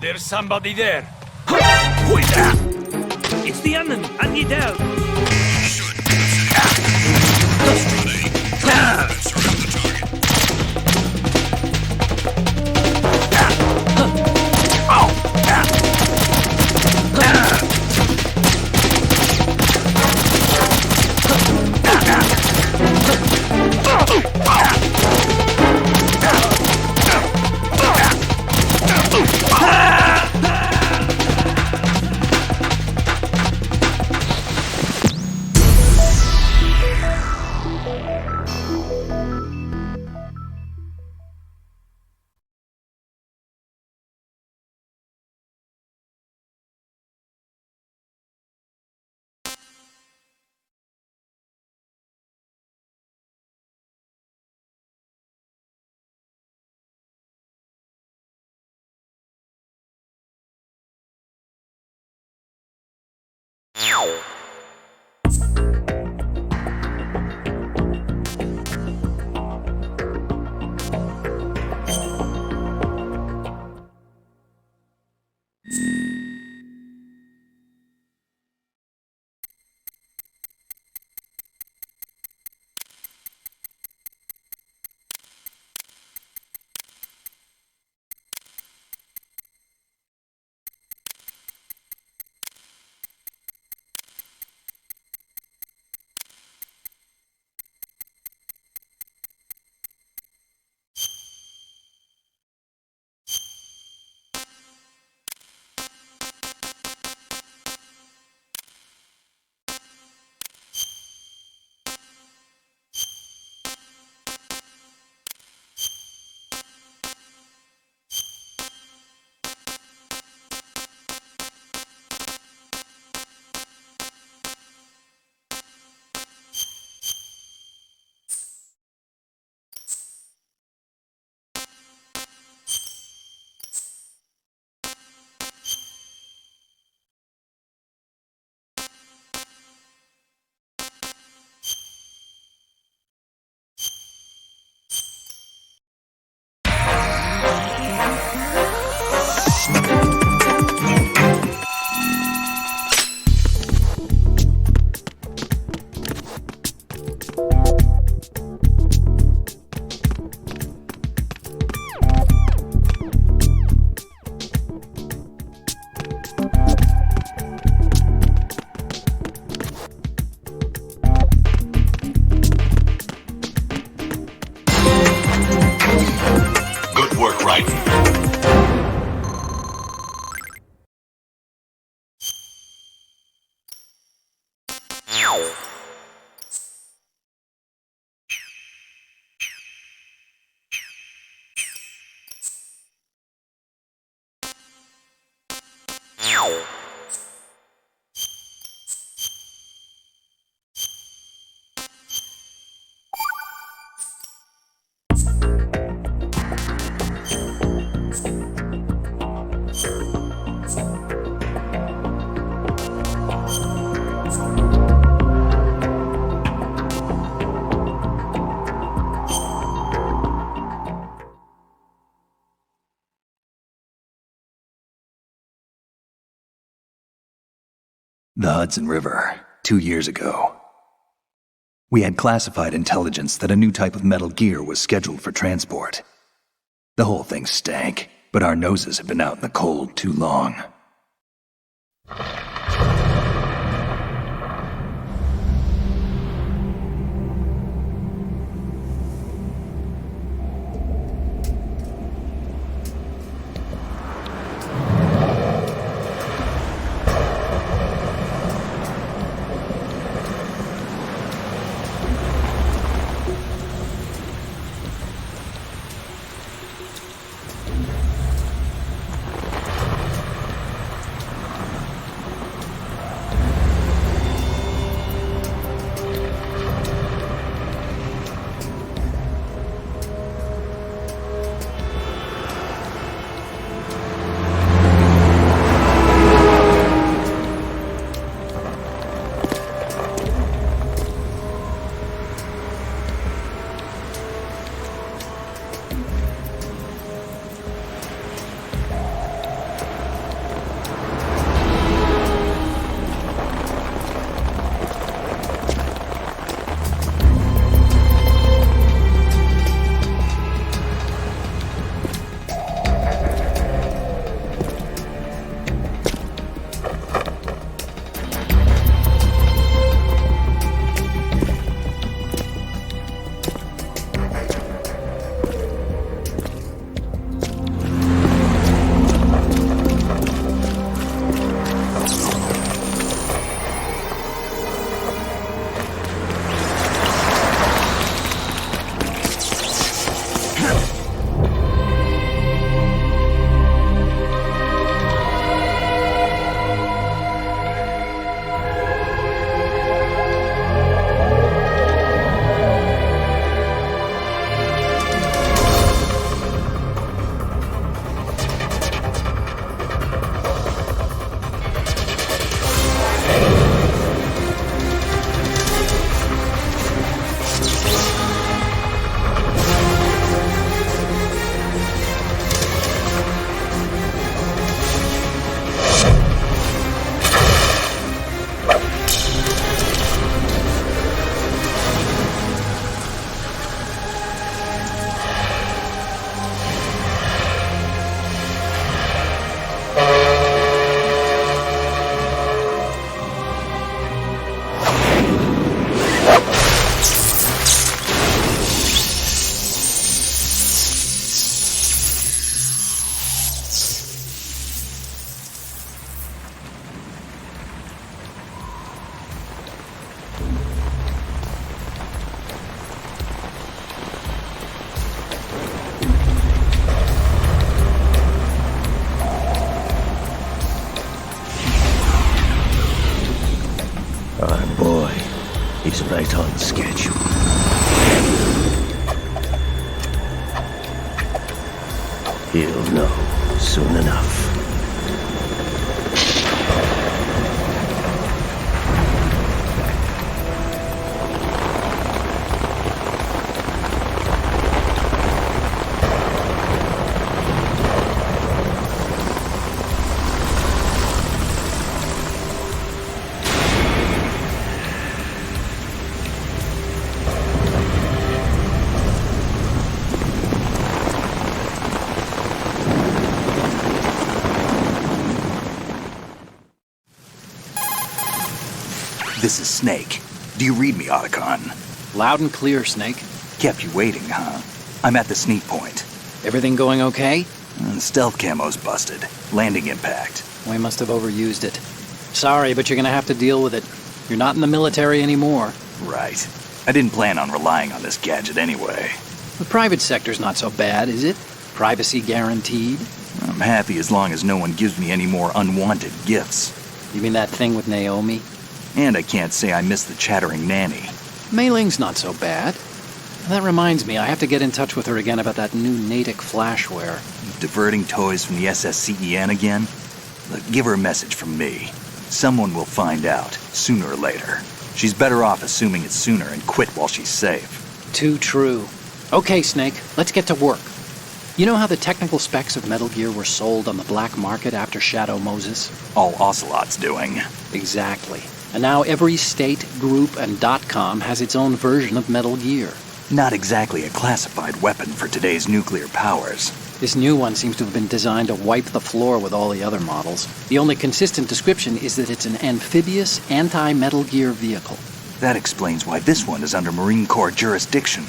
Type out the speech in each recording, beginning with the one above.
There's somebody there. Who is that? It's the enemy. I need help. The Hudson River, 2 years ago. We had classified intelligence that a new type of metal gear was scheduled for transport. The whole thing stank, but our noses had been out in the cold too long. He'll know soon enough. This is Snake. Do you read me, Otacon? Loud and clear, Snake. Kept you waiting, huh? I'm at the sneak point. Everything going okay? Stealth camo's busted. Landing impact. We must have overused it. Sorry, but you're gonna have to deal with it. You're not in the military anymore. Right. I didn't plan on relying on this gadget anyway. The private sector's not so bad, is it? Privacy guaranteed? I'm happy as long as no one gives me any more unwanted gifts. You mean that thing with Naomi? And I can't say I miss the chattering nanny. Mei Ling's not so bad. That reminds me, I have to get in touch with her again about that new Natick flashware. Diverting toys from the SSCEN again? Look, give her a message from me. Someone will find out, sooner or later. She's better off assuming it's sooner and quit while she's safe. Too true. Okay, Snake, let's get to work. You know how the technical specs of Metal Gear were sold on the black market after Shadow Moses? All Ocelot's doing. Exactly. And now every state, group, and .com has its own version of Metal Gear. Not exactly a classified weapon for today's nuclear powers. This new one seems to have been designed to wipe the floor with all the other models. The only consistent description is that it's an amphibious, anti-Metal Gear vehicle. That explains why this one is under Marine Corps jurisdiction.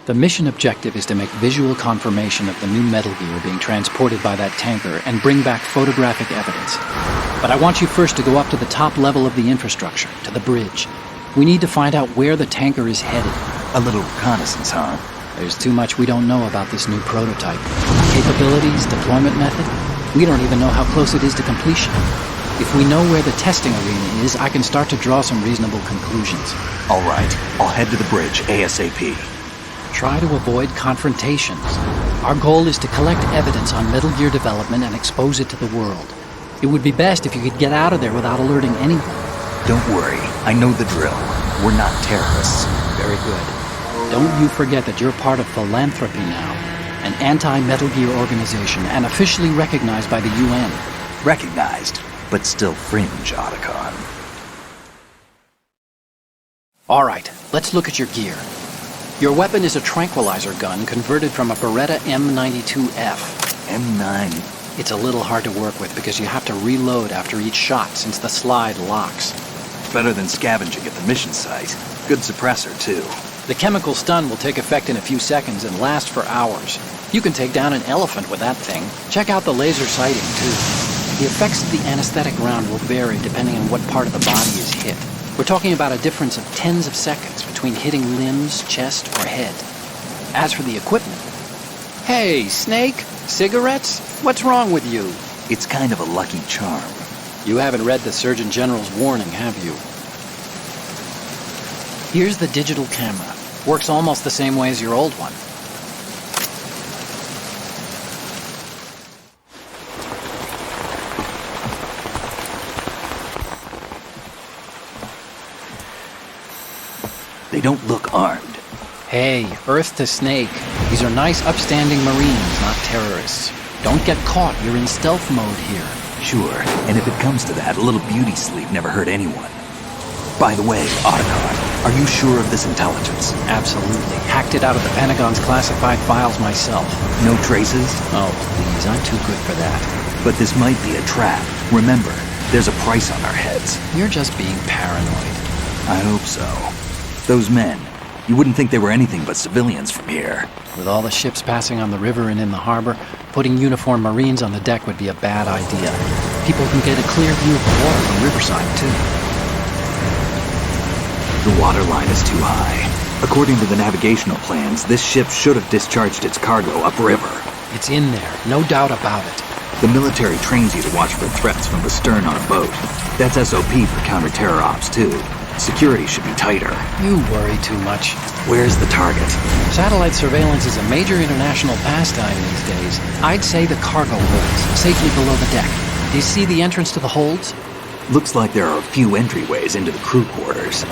The mission objective is to make visual confirmation of the new Metal Gear being transported by that tanker and bring back photographic evidence. But I want you first to go up to the top level of the infrastructure, to the bridge. We need to find out where the tanker is headed. A little reconnaissance, huh? There's too much we don't know about this new prototype. Capabilities, deployment method. We don't even know how close it is to completion. If we know where the testing arena is, I can start to draw some reasonable conclusions. All right, I'll head to the bridge ASAP. Try to avoid confrontations. Our goal is to collect evidence on Metal Gear development and expose it to the world. It would be best if you could get out of there without alerting anyone. Don't worry, I know the drill. We're not terrorists. Very good. Don't you forget that you're part of Philanthropy now, an anti-Metal Gear organization and officially recognized by the UN. Recognized, but still fringe, Otacon. All right, let's look at your gear. Your weapon is a tranquilizer gun converted from a Beretta M92F. M9. It's a little hard to work with because you have to reload after each shot since the slide locks. Better than scavenging at the mission site. Good suppressor, too. The chemical stun will take effect in a few seconds and last for hours. You can take down an elephant with that thing. Check out the laser sighting, too. The effects of the anesthetic round will vary depending on what part of the body is hit. We're talking about a difference of tens of seconds between hitting limbs, chest, or head. As for the equipment... Hey, Snake! Cigarettes? What's wrong with you? It's kind of a lucky charm. You haven't read the Surgeon General's warning, have you? Here's the digital camera. Works almost the same way as your old one. They don't look armed. Hey, Earth to Snake. These are nice, upstanding Marines, not terrorists. Don't get caught. You're in stealth mode here. Sure, and if it comes to that, a little beauty sleep never hurt anyone. By the way, Otacon, are you sure of this intelligence? Absolutely. Hacked it out of the Pentagon's classified files myself. No traces? Oh, please, I'm too good for that. But this might be a trap. Remember, there's a price on our heads. You're just being paranoid. I hope so. Those men, you wouldn't think they were anything but civilians from here. With all the ships passing on the river and in the harbor, putting uniformed Marines on the deck would be a bad idea. People can get a clear view of the water from riverside, too. The water line is too high. According to the navigational plans, this ship should have discharged its cargo upriver. It's in there, no doubt about it. The military trains you to watch for threats from the stern on a boat. That's SOP for counter-terror ops, too. Security should be tighter. You worry too much. Where's the target? Satellite surveillance is a major international pastime these days. I'd say the cargo holds, safely below the deck. Do you see the entrance to the holds? Looks like there are a few entryways into the crew quarters.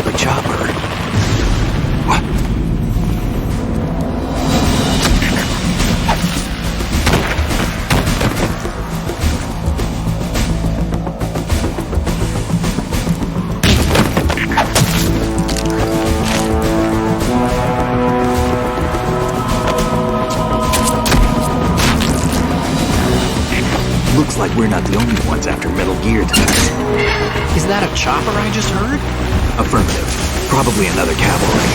The chopper. What? Looks like we're not the only ones after Metal Gear tonight. Is that a chopper I just heard? Affirmative. Probably another cavalry.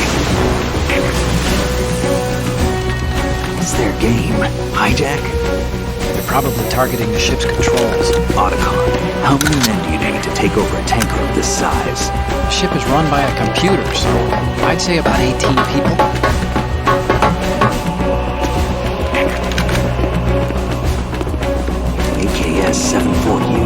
It's their game. Hijack? They're probably targeting the ship's controls. Otacon, how many men do you need to take over a tanker of this size? The ship is run by a computer, so I'd say about 18 people. AKS 74U.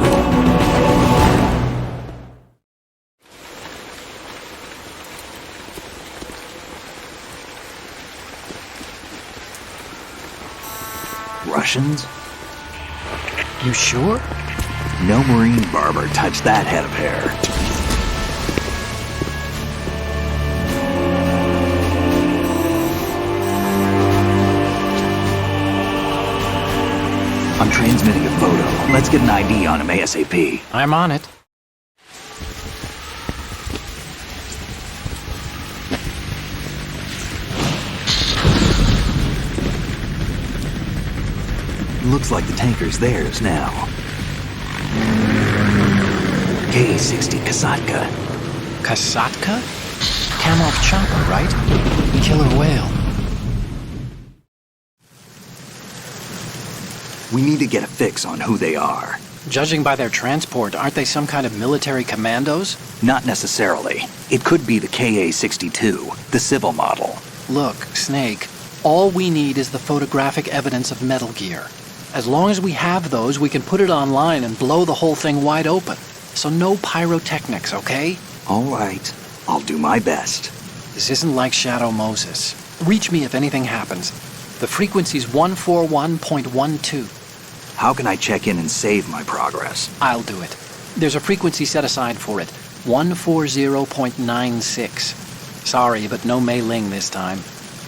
Russians? You sure? No Marine barber touched that head of hair. I'm transmitting a photo. Let's get an ID on him ASAP. I'm on it. Looks like the tanker's theirs now. K-60 Kasatka. Kasatka? Kamov chopper, right? Killer whale. We need to get a fix on who they are. Judging by their transport, aren't they some kind of military commandos? Not necessarily. It could be the KA-62, the civil model. Look, Snake, all we need is the photographic evidence of Metal Gear. As long as we have those, we can put it online and blow the whole thing wide open. So no pyrotechnics, okay? All right. I'll do my best. This isn't like Shadow Moses. Reach me if anything happens. The frequency's 141.12. How can I check in and save my progress? I'll do it. There's a frequency set aside for it. 140.96. Sorry, but no Mei Ling this time.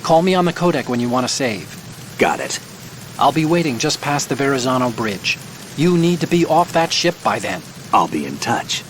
Call me on the codec when you want to save. Got it. I'll be waiting just past the Verrazano Bridge. You need to be off that ship by then. I'll be in touch.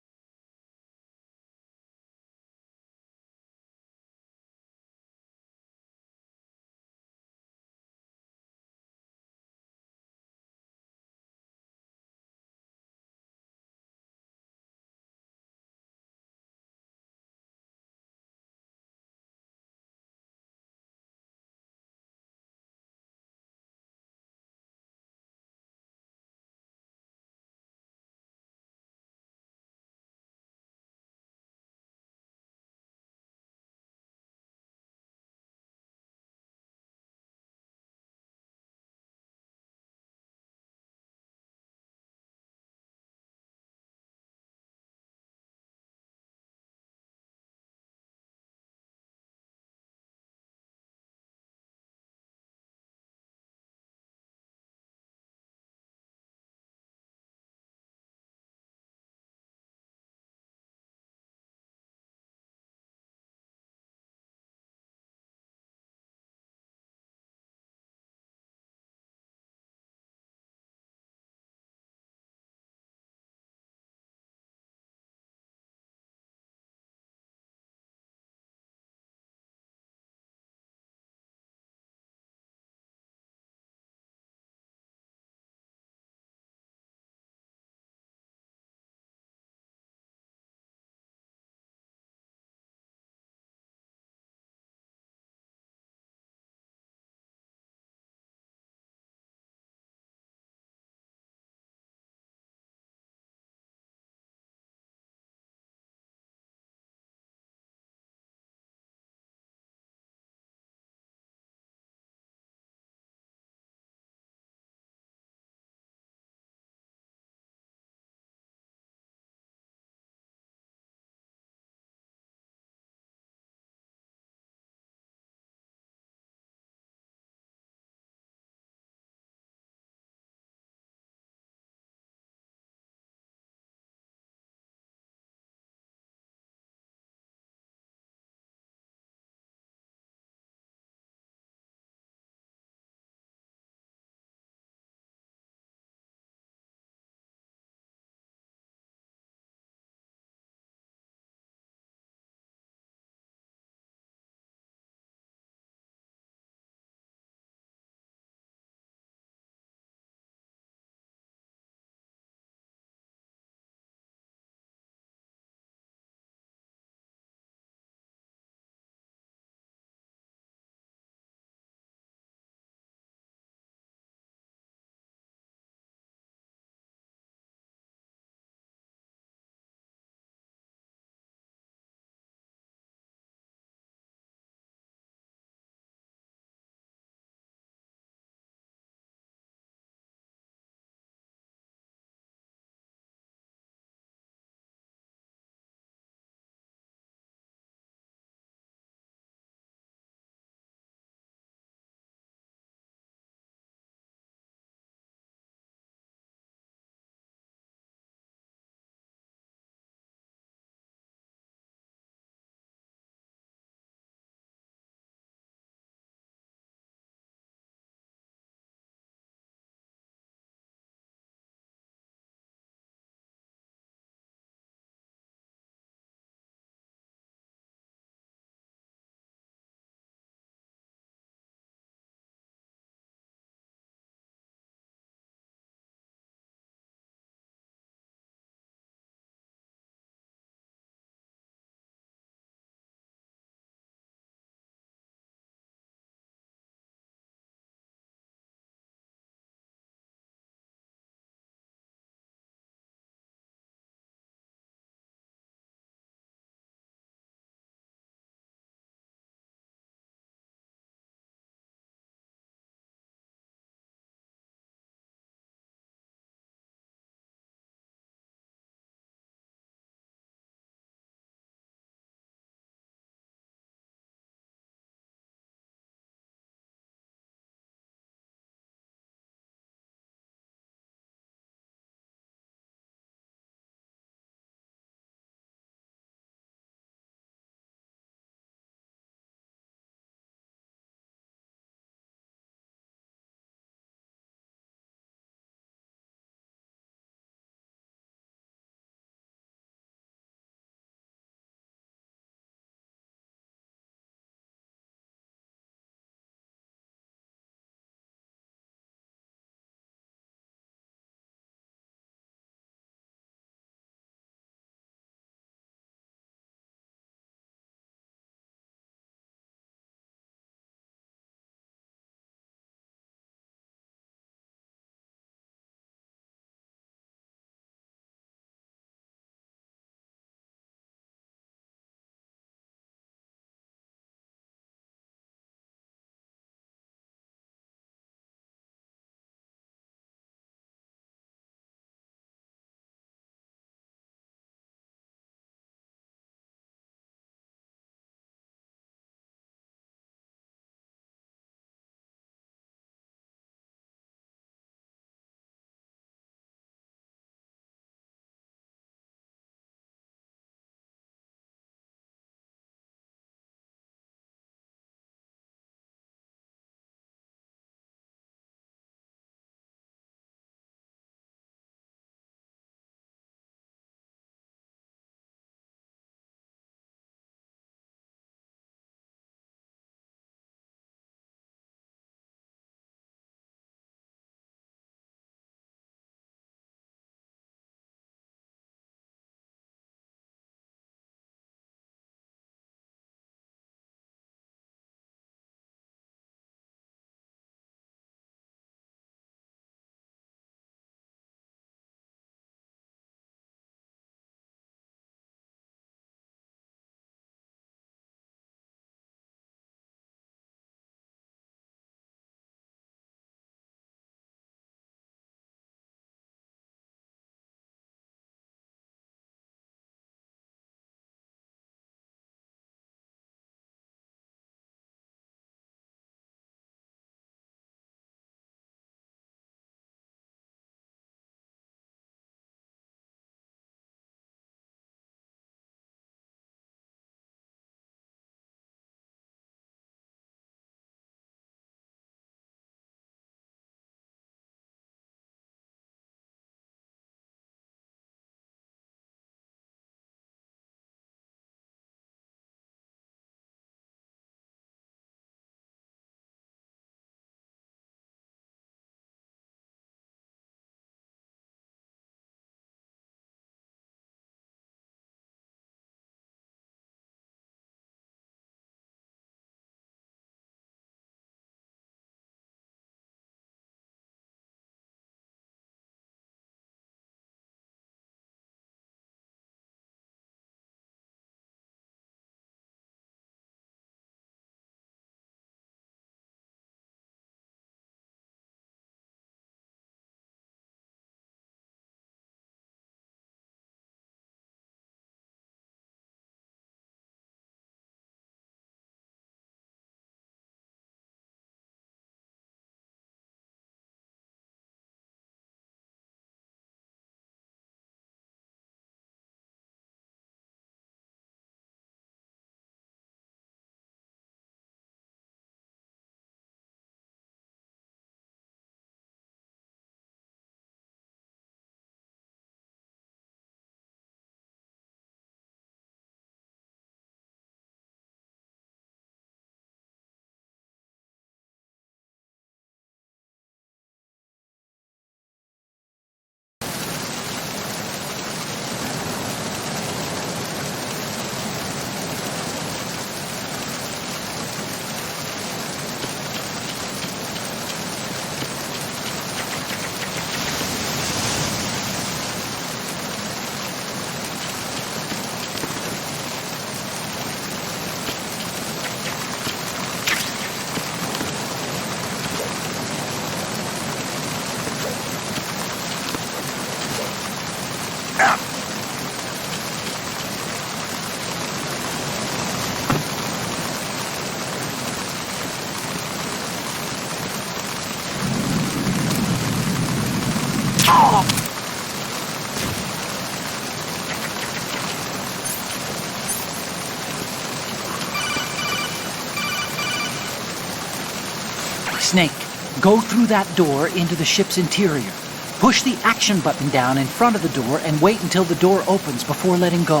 Snake, go through that door into the ship's interior. Push the action button down in front of the door and wait until the door opens before letting go.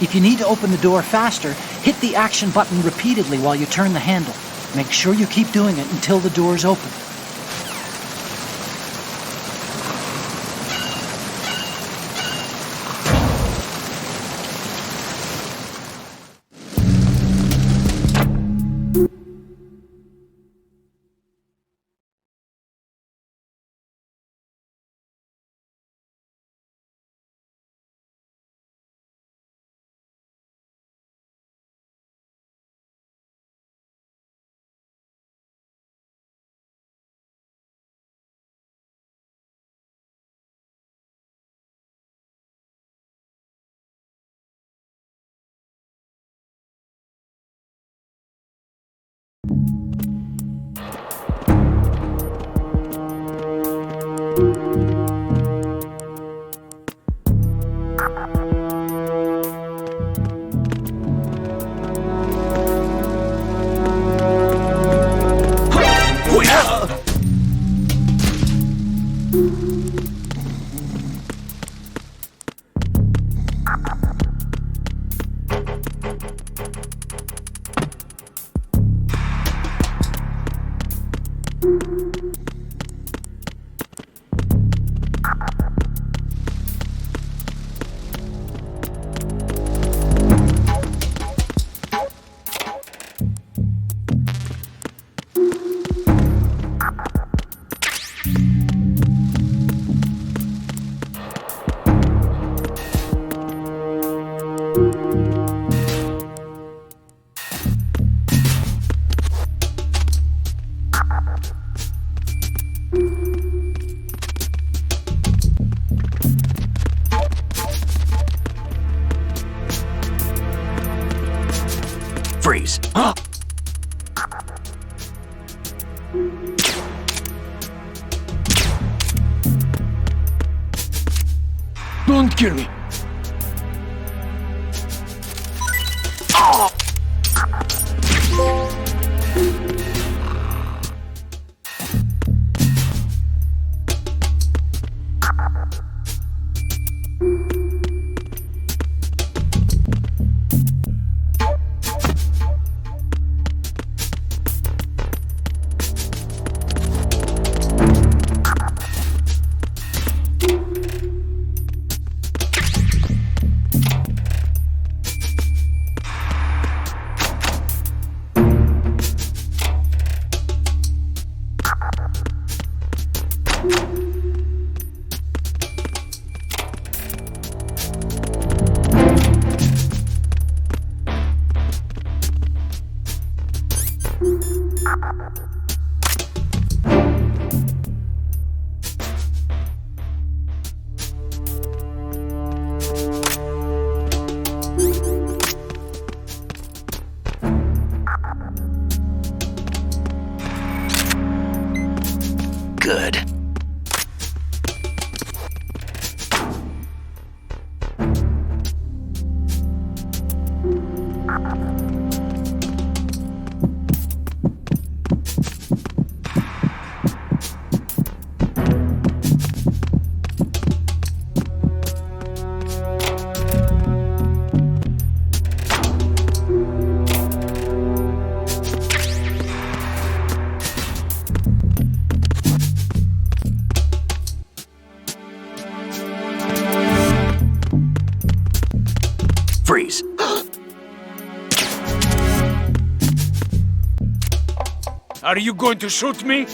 If you need to open the door faster, hit the action button repeatedly while you turn the handle. Make sure you keep doing it until the door's open. Freeze. Huh? Don't kill me. Good. Freeze. Are you going to shoot me?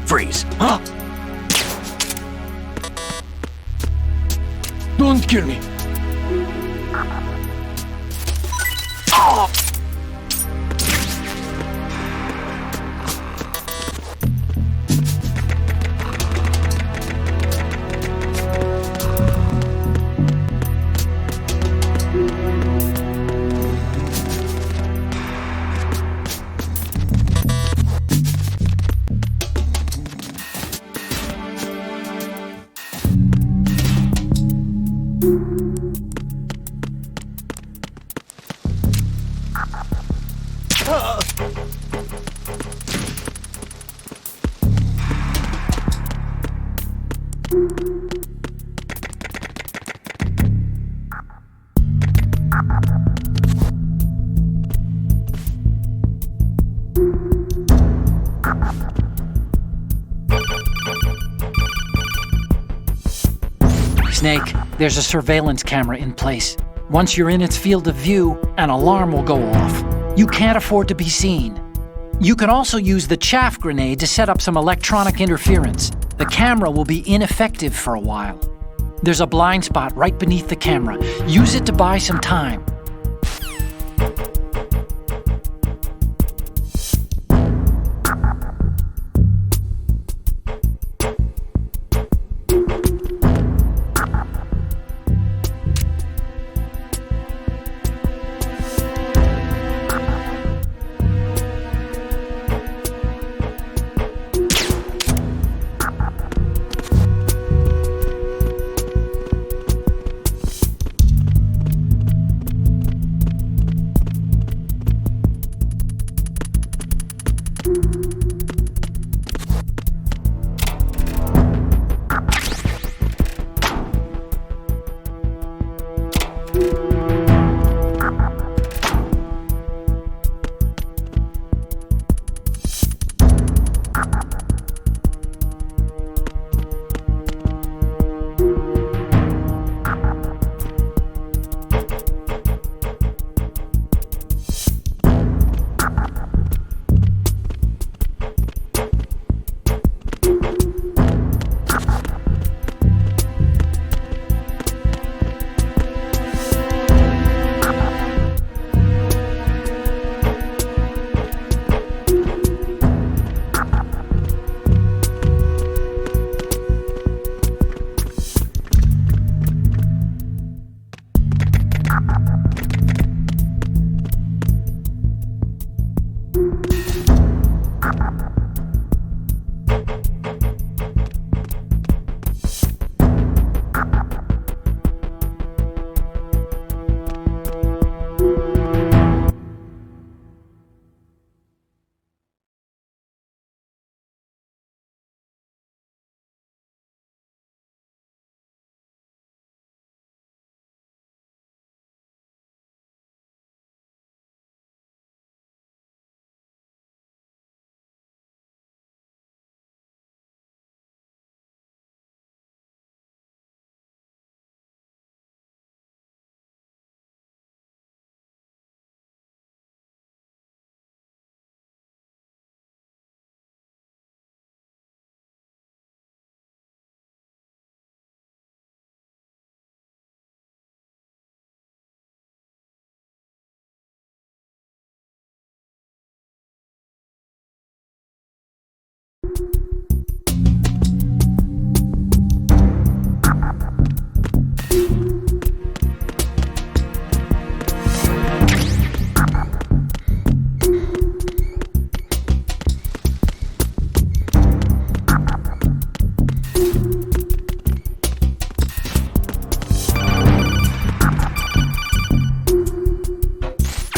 Freeze. Don't kill me. Snake, there's a surveillance camera in place. Once you're in its field of view, an alarm will go off. You can't afford to be seen. You can also use the chaff grenade to set up some electronic interference. The camera will be ineffective for a while. There's a blind spot right beneath the camera. Use it to buy some time.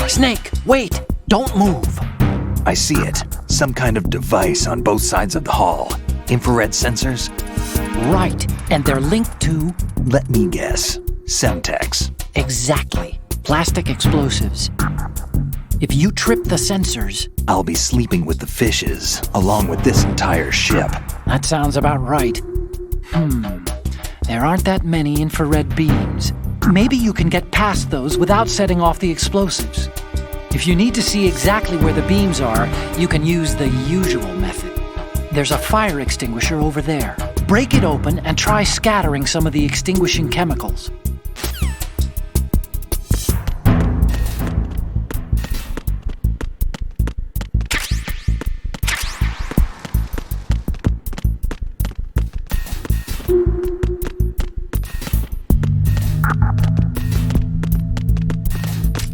Snake, wait! Don't move! I see it. Some kind of device on both sides of the hall. Infrared sensors? Right, and they're linked to... Let me guess. Semtex. Exactly. Plastic explosives. If you trip the sensors... I'll be sleeping with the fishes, along with this entire ship. That sounds about right. There aren't that many infrared beams. Maybe you can get past those without setting off the explosives. If you need to see exactly where the beams are, you can use the usual method. There's a fire extinguisher over there. Break it open and try scattering some of the extinguishing chemicals.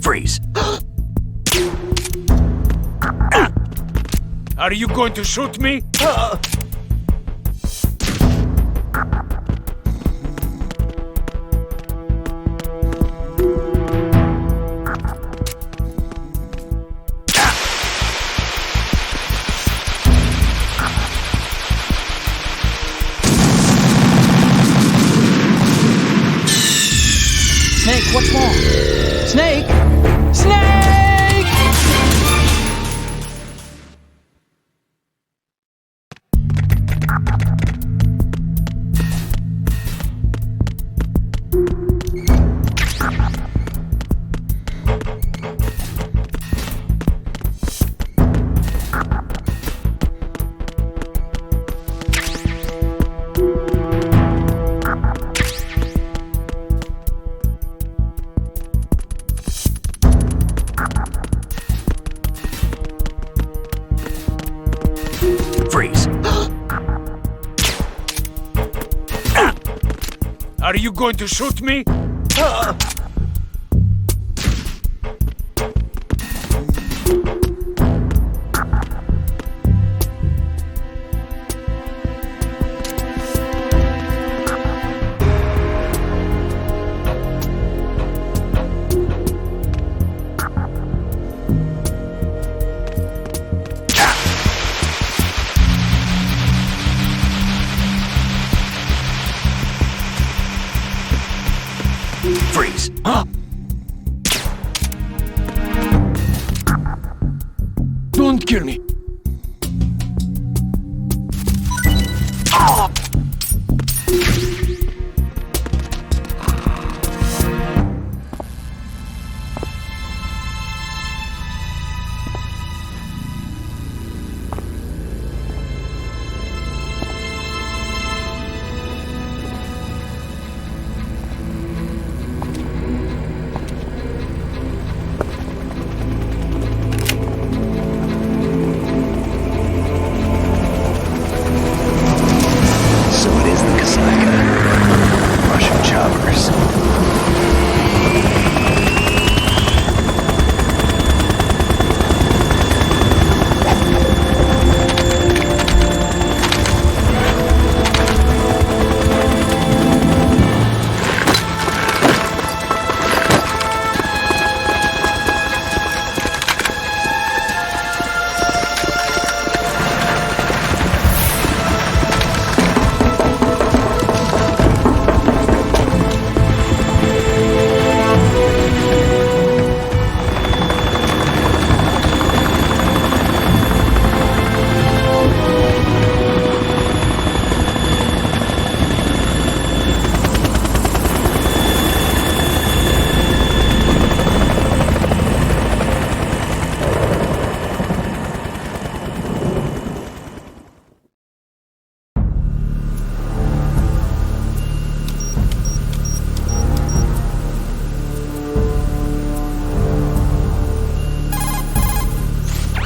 Freeze. Are you going to shoot me? Snake, what's wrong? Snake! Snake! Freeze. Are you going to shoot me? Freeze. Don't kill me. So it is the Kasaka. Russian choppers.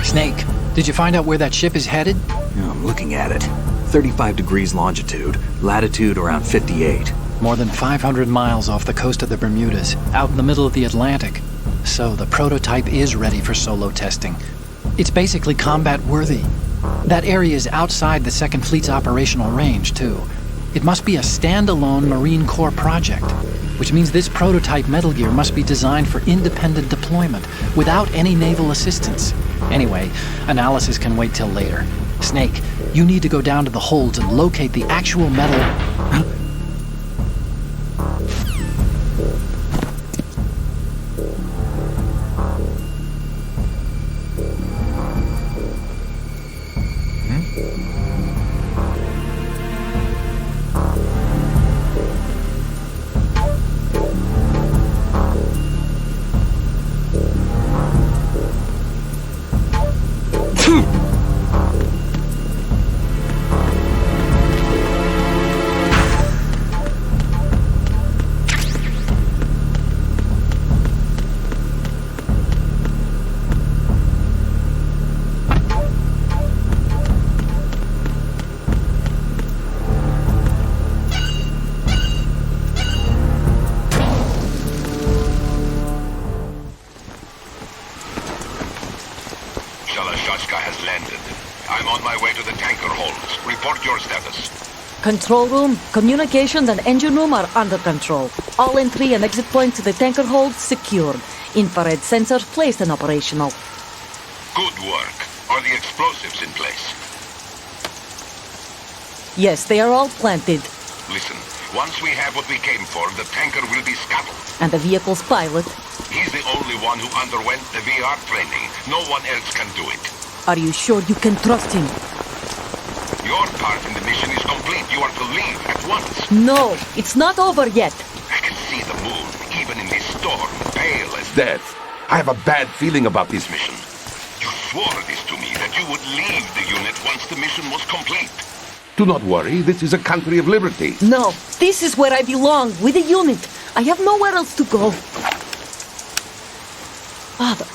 Snake, did you find out where that ship is headed? I'm looking at it. 35 degrees longitude, latitude around 58. More than 500 miles off the coast of the Bermudas, out in the middle of the Atlantic. So the prototype is ready for solo testing. It's basically combat worthy. That area is outside the Second Fleet's operational range, too. It must be a standalone Marine Corps project, which means this prototype Metal Gear must be designed for independent deployment, without any naval assistance. Anyway, analysis can wait till later. Snake, you need to go down to the holds and locate the actual metal... landed. I'm on my way to the tanker holds. Report your status. Control room, communications and engine room are under control. All entry and exit points to the tanker hold secured. Infrared sensors placed and operational. Good work. Are the explosives in place? Yes, they are all planted. Listen, once we have what we came for, the tanker will be scuttled. And the vehicle's pilot. He's the only one who underwent the VR training. No one else can do it. Are you sure you can trust him? Your part in the mission is complete. You are to leave at once. No, it's not over yet. I can see the moon, even in this storm, pale as Death. I have a bad feeling about this mission. You swore this to me, that you would leave the unit once the mission was complete. Do not worry, this is a country of liberty. No, this is where I belong, with the unit. I have nowhere else to go. Father,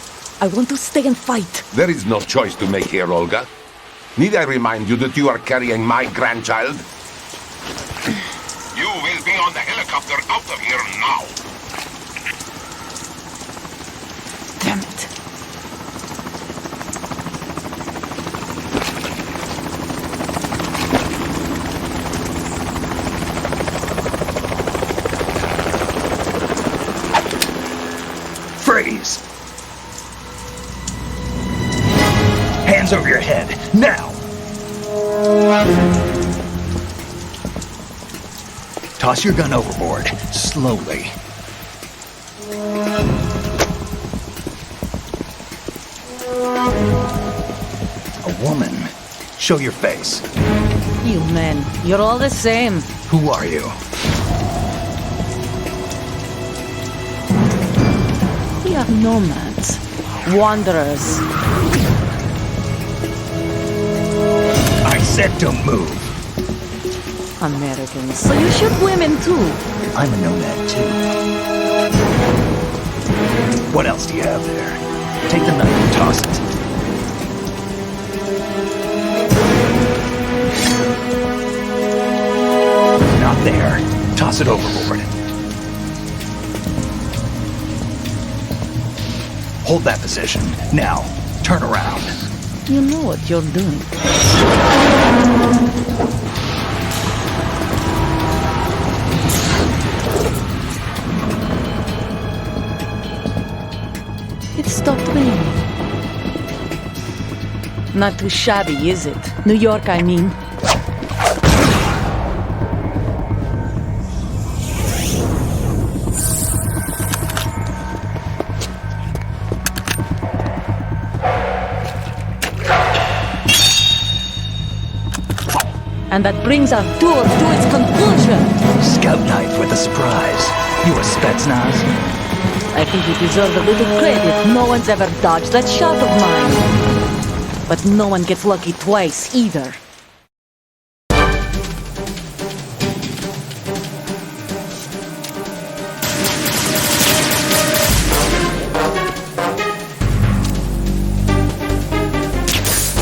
I want to stay and fight. There is no choice to make here, Olga. Need I remind you that you are carrying my grandchild? You will be on the helicopter out of here now. Damn it. Freeze! Hands over your head, now! Toss your gun overboard, slowly. A woman. Show your face. You men, you're all the same. Who are you? We are nomads. Wanderers. I said don't move. Americans. So you shoot women too. I'm a nomad too. What else do you have there? Take the knife and toss it. Not there. Toss it overboard. Hold that position. Now, turn around. You know what you're doing. It stopped raining. Not too shabby, is it? New York, I mean. And that brings our tour to its conclusion. Scout knife with a surprise. You a Spetsnaz? I think you deserve a little credit. No one's ever dodged that shot of mine. But no one gets lucky twice, either.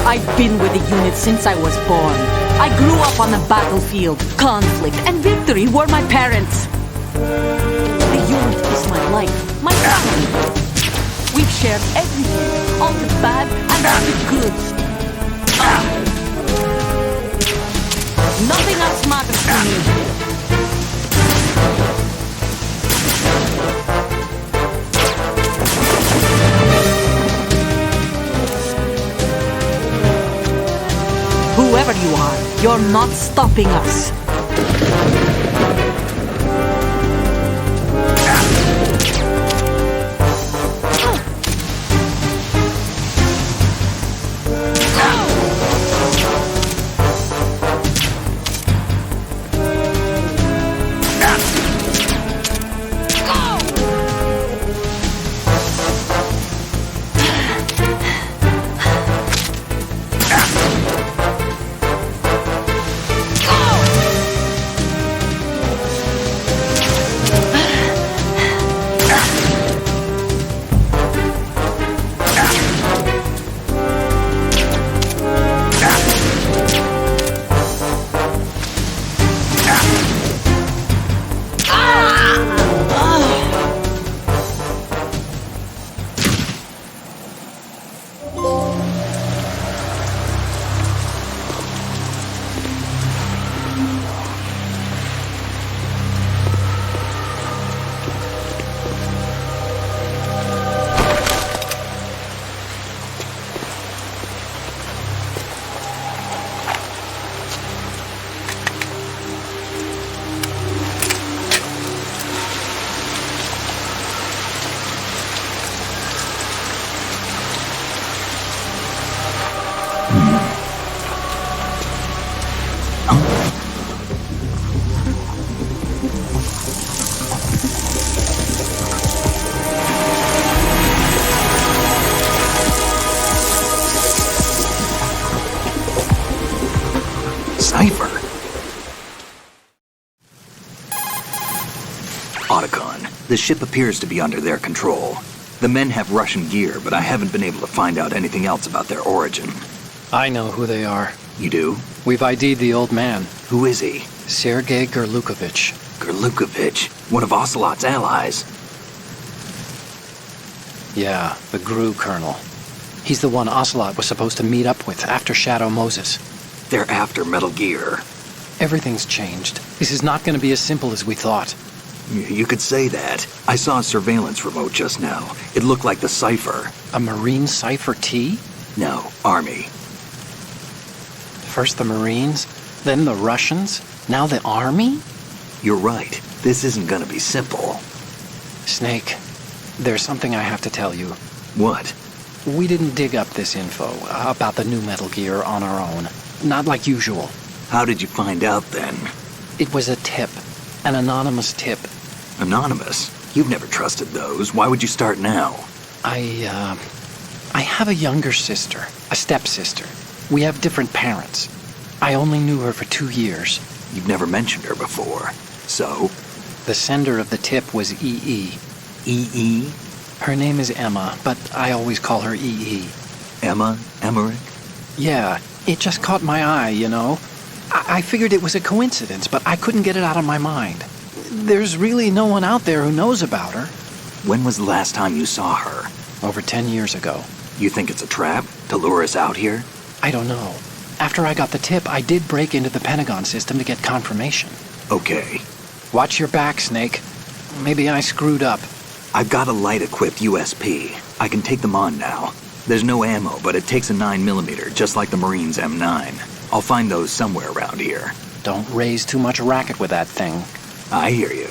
I've been with the unit since I was born. I grew up on the battlefield. Conflict and victory were my parents. The unit is my life, my family. We've shared everything, all the bad and all the good. Nothing else matters to me. Whoever you are, you're not stopping us. Cipher. Otacon, the ship appears to be under their control. The men have Russian gear, but I haven't been able to find out anything else about their origin. I know who they are. You do? We've ID'd the old man, Who is he? Sergei Gerlukovich. Gerlukovich, one of Ocelot's allies. Yeah, the GRU colonel. He's the one Ocelot was supposed to meet up with after Shadow Moses. They're after Metal Gear. Everything's changed. This is not going to be as simple as we thought. You could say that. I saw a surveillance remote just now. It looked like the Cipher. A Marine Cipher T? No, Army. First the Marines, then the Russians, now the Army? You're right. This isn't gonna be simple. Snake, there's something I have to tell you. What? We didn't dig up this info about the new Metal Gear on our own. Not like usual. How did you find out then? It was a tip. An anonymous tip. Anonymous? You've never trusted those. Why would you start now? I have a younger sister, a stepsister. We have different parents. I only knew her for 2 years. You've never mentioned her before. So? The sender of the tip was EE. EE? Her name is Emma, but I always call her EE. Emma? Emmerich? Yeah, it just caught my eye, you know? I figured it was a coincidence, but I couldn't get it out of my mind. There's really no one out there who knows about her. When was the last time you saw her? Over 10 years ago. You think it's a trap? To lure us out here? I don't know. After I got the tip, I did break into the Pentagon system to get confirmation. Okay. Watch your back, Snake. Maybe I screwed up. I've got a light-equipped USP. I can take them on now. There's no ammo, but it takes a 9mm, just like the Marines' M9. I'll find those somewhere around here. Don't raise too much racket with that thing. I hear you.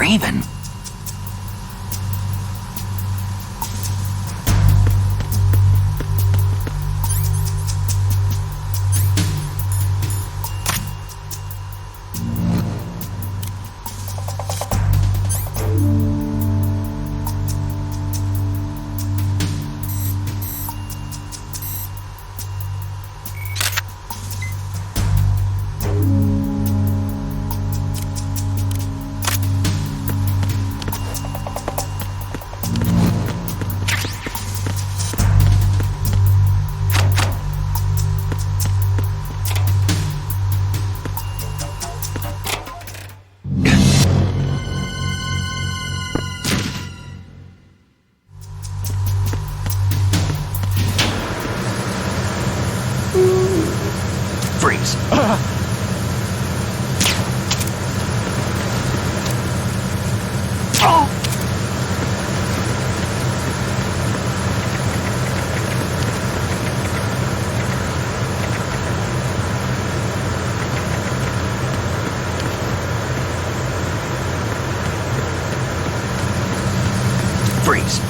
Raven. Freeze. Freeze.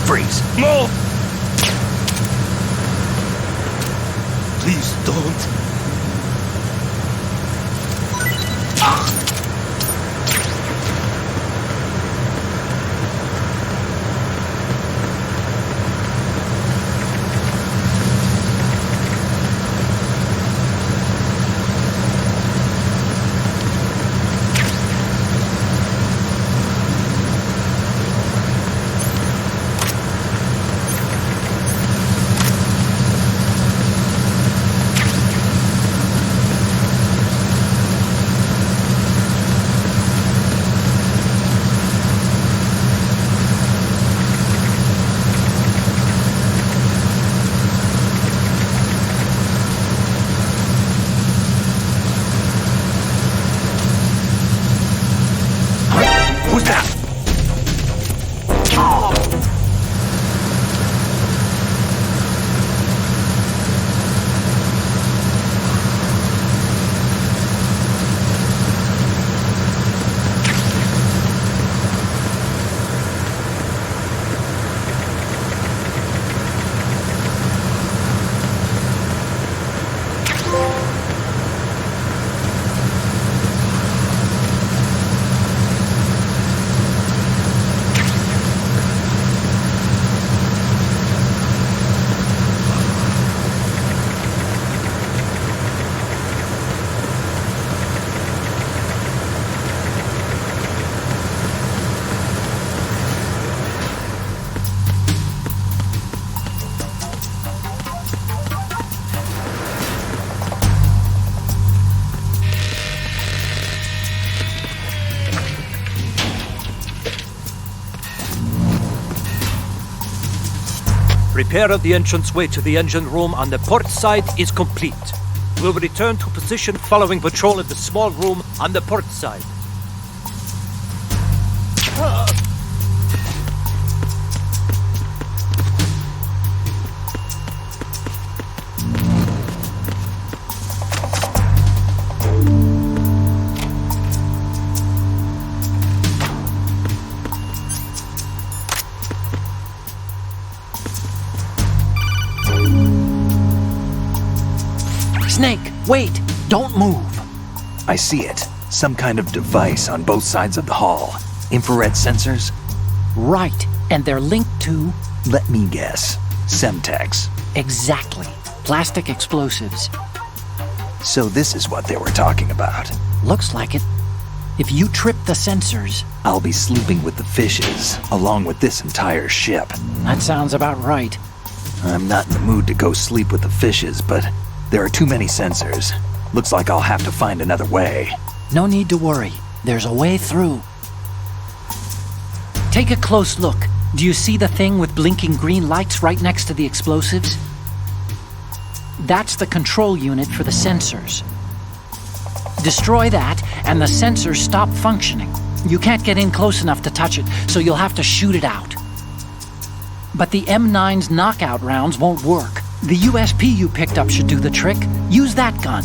Freeze. No! Please don't. Repair of the entranceway to the engine room on the port side is complete. We'll return to position following patrol of the small room on the port side. Snake, wait! Don't move! I see it. Some kind of device on both sides of the hall. Infrared sensors? Right, and they're linked to... Let me guess. Semtex. Exactly. Plastic explosives. So this is what they were talking about. Looks like it. If you trip the sensors... I'll be sleeping with the fishes, along with this entire ship. That sounds about right. I'm not in the mood to go sleep with the fishes, but there are too many sensors. Looks like I'll have to find another way. No need to worry. There's a way through. Take a close look. Do you see the thing with blinking green lights right next to the explosives? That's the control unit for the sensors. Destroy that, and the sensors stop functioning. You can't get in close enough to touch it, so you'll have to shoot it out. But the M9's knockout rounds won't work. The USP you picked up should do the trick. Use that gun.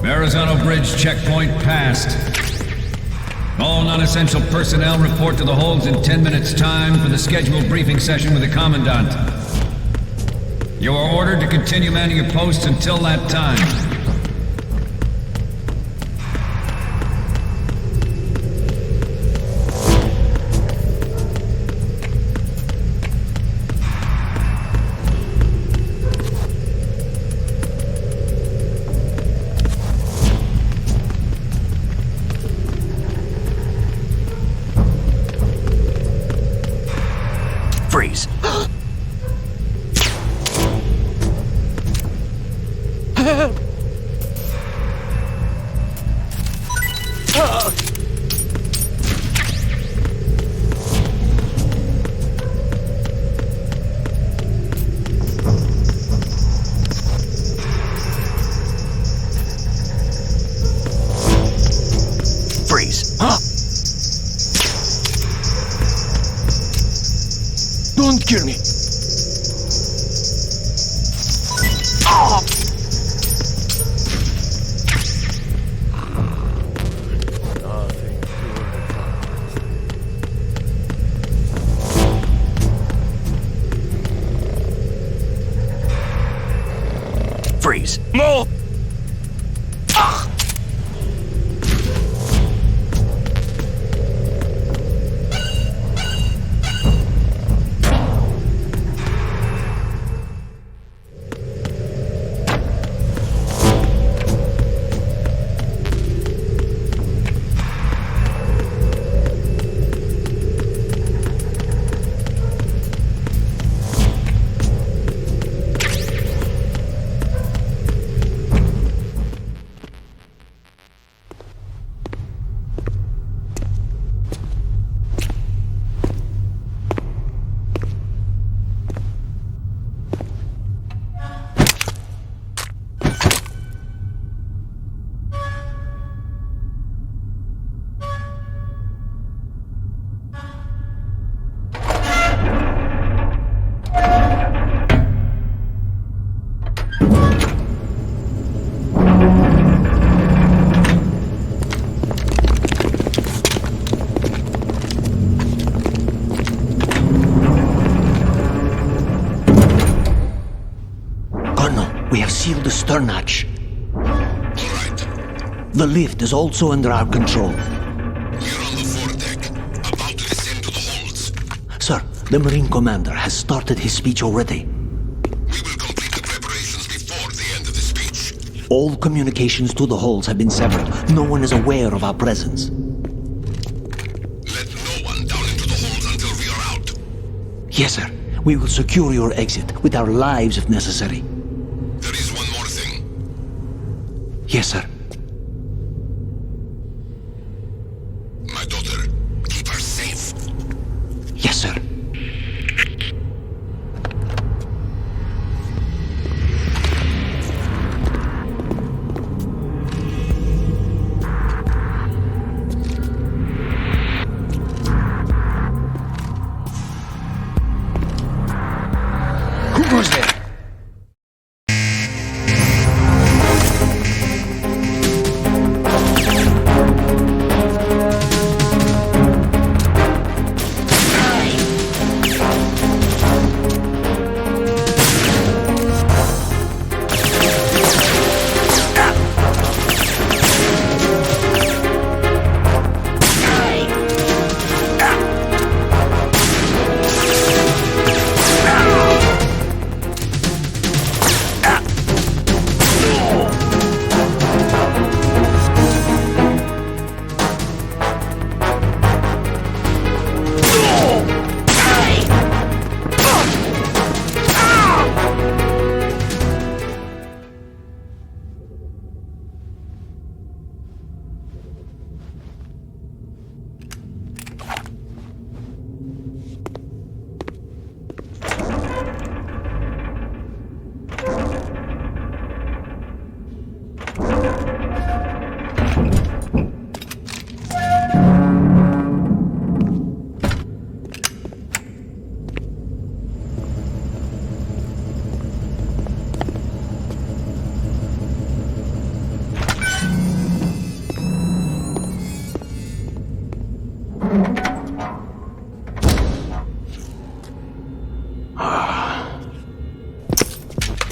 Verrazano Bridge checkpoint passed. All non-essential personnel report to the holds in 10 minutes' time for the scheduled briefing session with the Commandant. You are ordered to continue manning your posts until that time. Freeze. Freeze. Don't kill me. Freeze. No! We have sealed the stern hatch. All right. The lift is also under our control. We're on the foredeck, about to descend to the holds. Sir, the Marine Commander has started his speech already. We will complete the preparations before the end of the speech. All communications to the holds have been severed. No one is aware of our presence. Let no one down into the holds until we are out. Yes, sir. We will secure your exit, with our lives if necessary. There is one more thing. Yes, sir. My daughter, keep her safe. Yes, sir. Who goes there?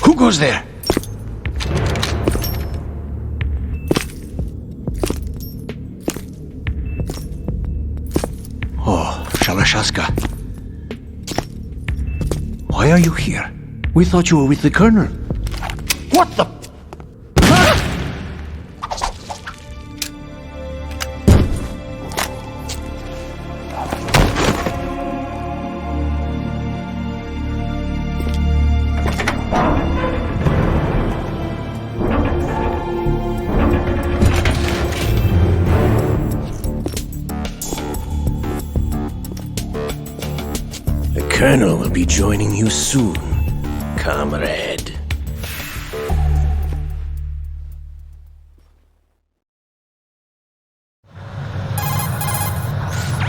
Who goes there? Oh, Shalashaska. Why are you here? We thought you were with the Colonel. What the? The Colonel will be joining you soon, comrade.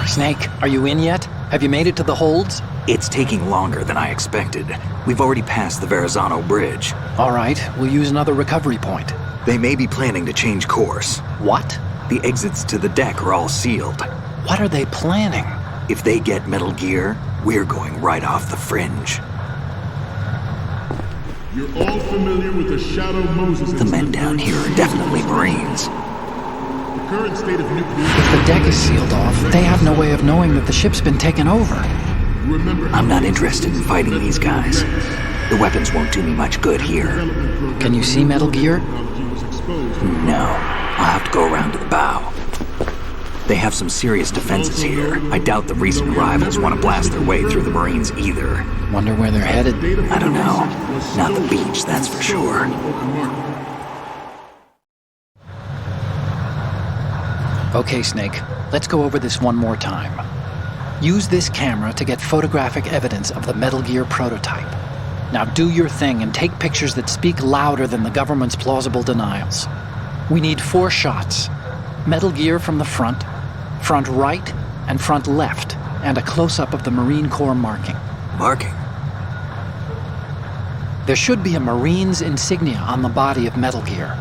Snake, are you in yet? Have you made it to the holds? It's taking longer than I expected. We've already passed the Verrazano Bridge. All right, we'll use another recovery point. They may be planning to change course. What? The exits to the deck are all sealed. What are they planning? If they get Metal Gear, we're going right off the fringe. You're all familiar with the Shadow Moses. The men down here are definitely Marines. The current state of nuclear... If the deck is sealed off, they have no way of knowing that the ship's been taken over. I'm not interested in fighting these guys. The weapons won't do me much good here. Can you see Metal Gear? No. I'll have to go around to the bow. They have some serious defenses here. I doubt the recent rivals want to blast their way through the Marines either. Wonder where they're headed? I don't know. Not the beach, that's for sure. Okay, Snake. Let's go over this one more time. Use this camera to get photographic evidence of the Metal Gear prototype. Now do your thing and take pictures that speak louder than the government's plausible denials. We need 4 shots. Metal Gear from the front right, and front left, and a close-up of the Marine Corps marking. Marking? There should be a Marine's insignia on the body of Metal Gear.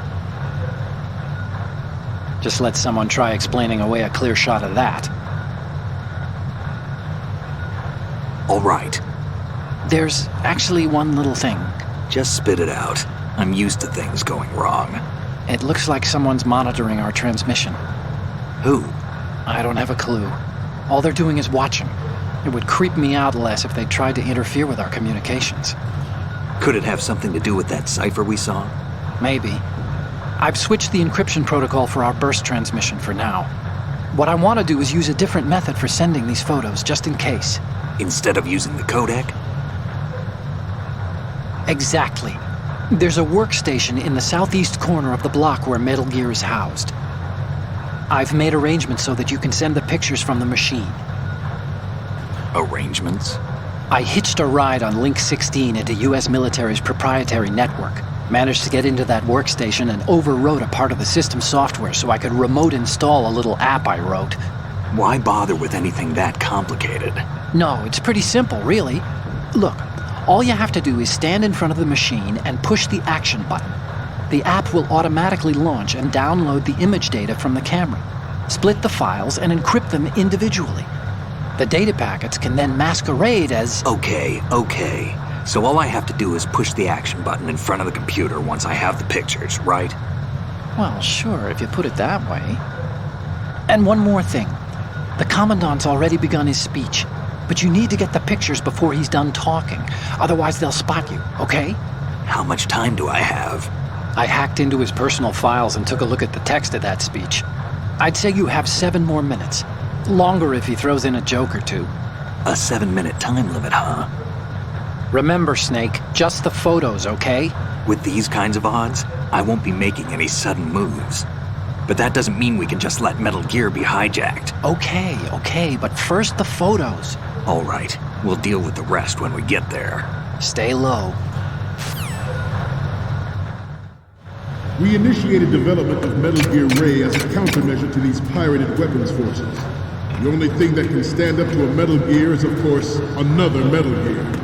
Just let someone try explaining away a clear shot of that. All right. There's actually one little thing. Just spit it out. I'm used to things going wrong. It looks like someone's monitoring our transmission. Who? I don't have a clue. All they're doing is watching. It would creep me out less if they tried to interfere with our communications. Could it have something to do with that cipher we saw? Maybe. I've switched the encryption protocol for our burst transmission for now. What I want to do is use a different method for sending these photos, just in case. Instead of using the codec? Exactly. There's a workstation in the southeast corner of the block where Metal Gear is housed. I've made arrangements so that you can send the pictures from the machine. Arrangements? I hitched a ride on Link 16 into US military's proprietary network. Managed to get into that workstation and overwrote a part of the system software so I could remote install a little app I wrote. Why bother with anything that complicated? No, it's pretty simple, really. Look, all you have to do is stand in front of the machine and push the action button. The app will automatically launch and download the image data from the camera, split the files, and encrypt them individually. The data packets can then masquerade as... Okay. So all I have to do is push the action button in front of the computer once I have the pictures, right? Well, sure, if you put it that way. And one more thing. The Commandant's already begun his speech, but you need to get the pictures before he's done talking. Otherwise they'll spot you, okay? How much time do I have? I hacked into his personal files and took a look at the text of that speech. I'd say you have 7 more minutes. Longer if he throws in a joke or two. A 7-minute time limit, huh? Remember, Snake, just the photos, okay? With these kinds of odds, I won't be making any sudden moves. But that doesn't mean we can just let Metal Gear be hijacked. Okay, but first the photos. All right, we'll deal with the rest when we get there. Stay low. We initiated development of Metal Gear Ray as a countermeasure to these pirated weapons forces. The only thing that can stand up to a Metal Gear is, of course, another Metal Gear.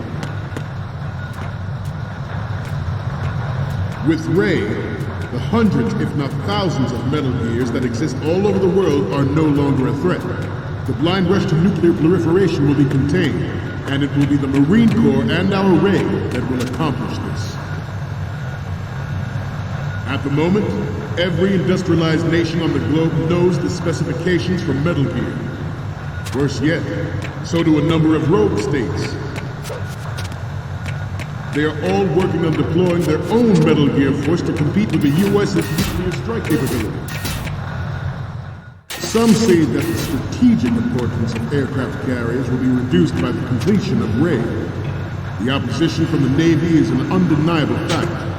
With Ray, the hundreds, if not thousands of Metal Gears that exist all over the world are no longer a threat. The blind rush to nuclear proliferation will be contained, and it will be the Marine Corps and our Ray that will accomplish this. At the moment, every industrialized nation on the globe knows the specifications for Metal Gear. Worse yet, so do a number of rogue states. They are all working on deploying their own Metal Gear force to compete with the U.S.'s nuclear strike capability. Some say that the strategic importance of aircraft carriers will be reduced by the completion of Ray. The opposition from the Navy is an undeniable fact.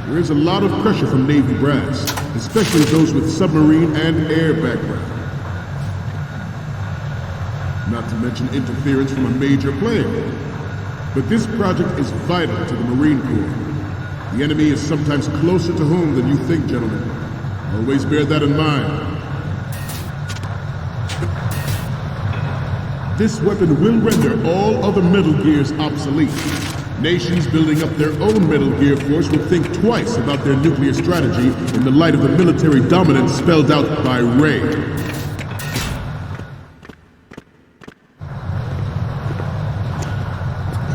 There is a lot of pressure from Navy brass, especially those with submarine and air background. Not to mention interference from a major player. But this project is vital to the Marine Corps. The enemy is sometimes closer to home than you think, gentlemen. Always bear that in mind. This weapon will render all other Metal Gears obsolete. Nations building up their own Metal Gear force will think twice about their nuclear strategy in the light of the military dominance spelled out by Ray.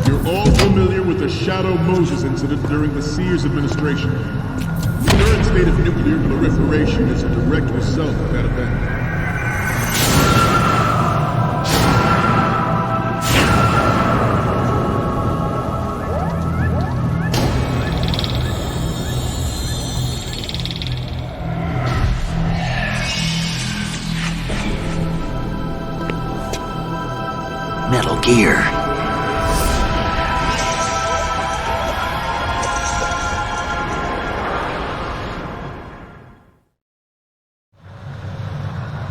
You're all familiar with the Shadow Moses incident during the Sears administration. The current state of nuclear proliferation is a direct result of that event. Metal Gear.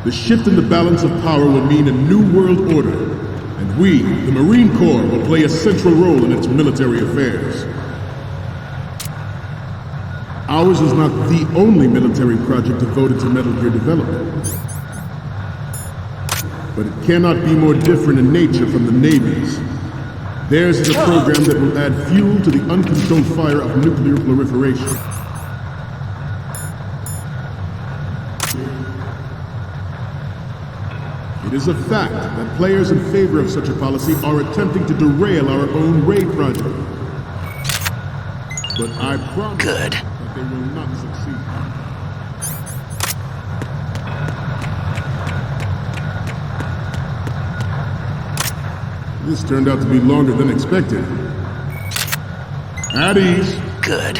The shift in the balance of power will mean a new world order, and we, the Marine Corps, will play a central role in its military affairs. Ours is not the only military project devoted to Metal Gear development. But it cannot be more different in nature from the Navy's. Theirs is a program that will add fuel to the uncontrolled fire of nuclear proliferation. It is a fact that players in favor of such a policy are attempting to derail our own Ray project. But I promise that they will not succeed. This turned out to be longer than expected. At ease. Good.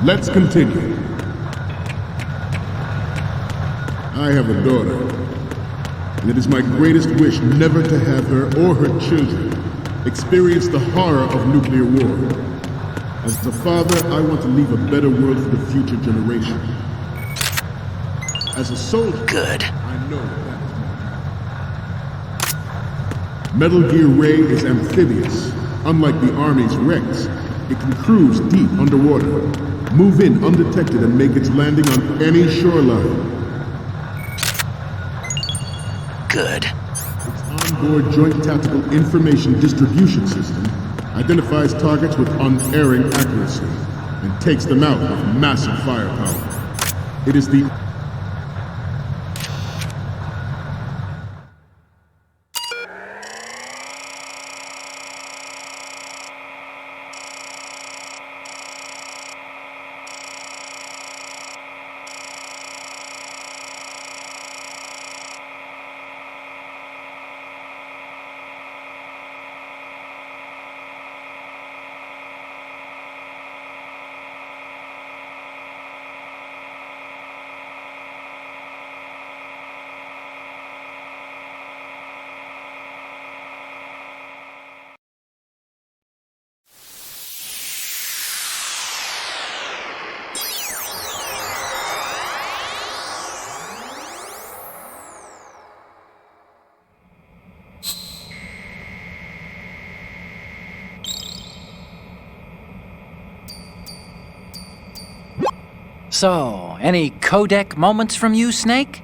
Let's continue. I have a daughter, and it is my greatest wish never to have her or her children experience the horror of nuclear war. As a father, I want to leave a better world for the future generation. As a soldier, Good. I know that. Metal Gear Ray is amphibious. Unlike the Army's Rex, it can cruise deep underwater, move in undetected, and make its landing on any shoreline. Good. Its onboard Joint Tactical Information Distribution System identifies targets with unerring accuracy and takes them out with massive firepower. It is the So, any codec moments from you, Snake?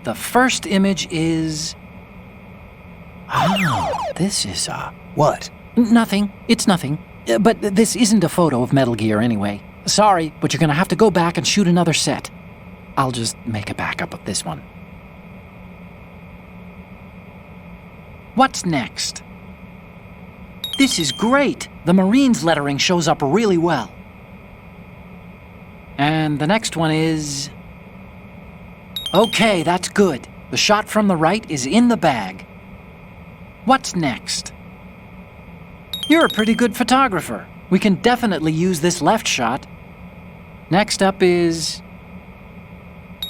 The first image is... Oh, this is, What? Nothing. It's nothing. But this isn't a photo of Metal Gear anyway. Sorry, but you're gonna have to go back and shoot another set. I'll just make a backup of this one. What's next? This is great! The Marines lettering shows up really well. And the next one is... Okay, that's good. The shot from the right is in the bag. What's next? You're a pretty good photographer. We can definitely use this left shot. Next up is...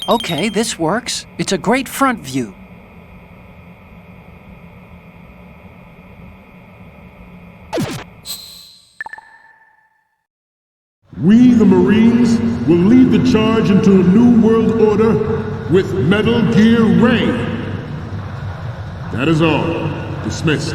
Okay, this works. It's a great front view. We, the Marines, will lead the charge into a new world order with Metal Gear Ray. That is all. Dismissed.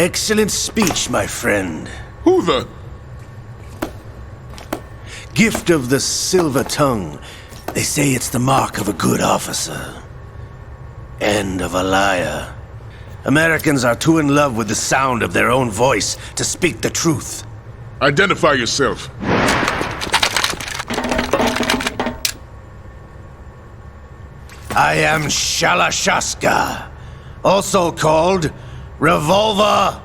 Excellent speech, my friend. Who the... Gift of the silver tongue. They say it's the mark of a good officer. And of a liar. Americans are too in love with the sound of their own voice to speak the truth. Identify yourself. I am Shalashaska, also called Revolver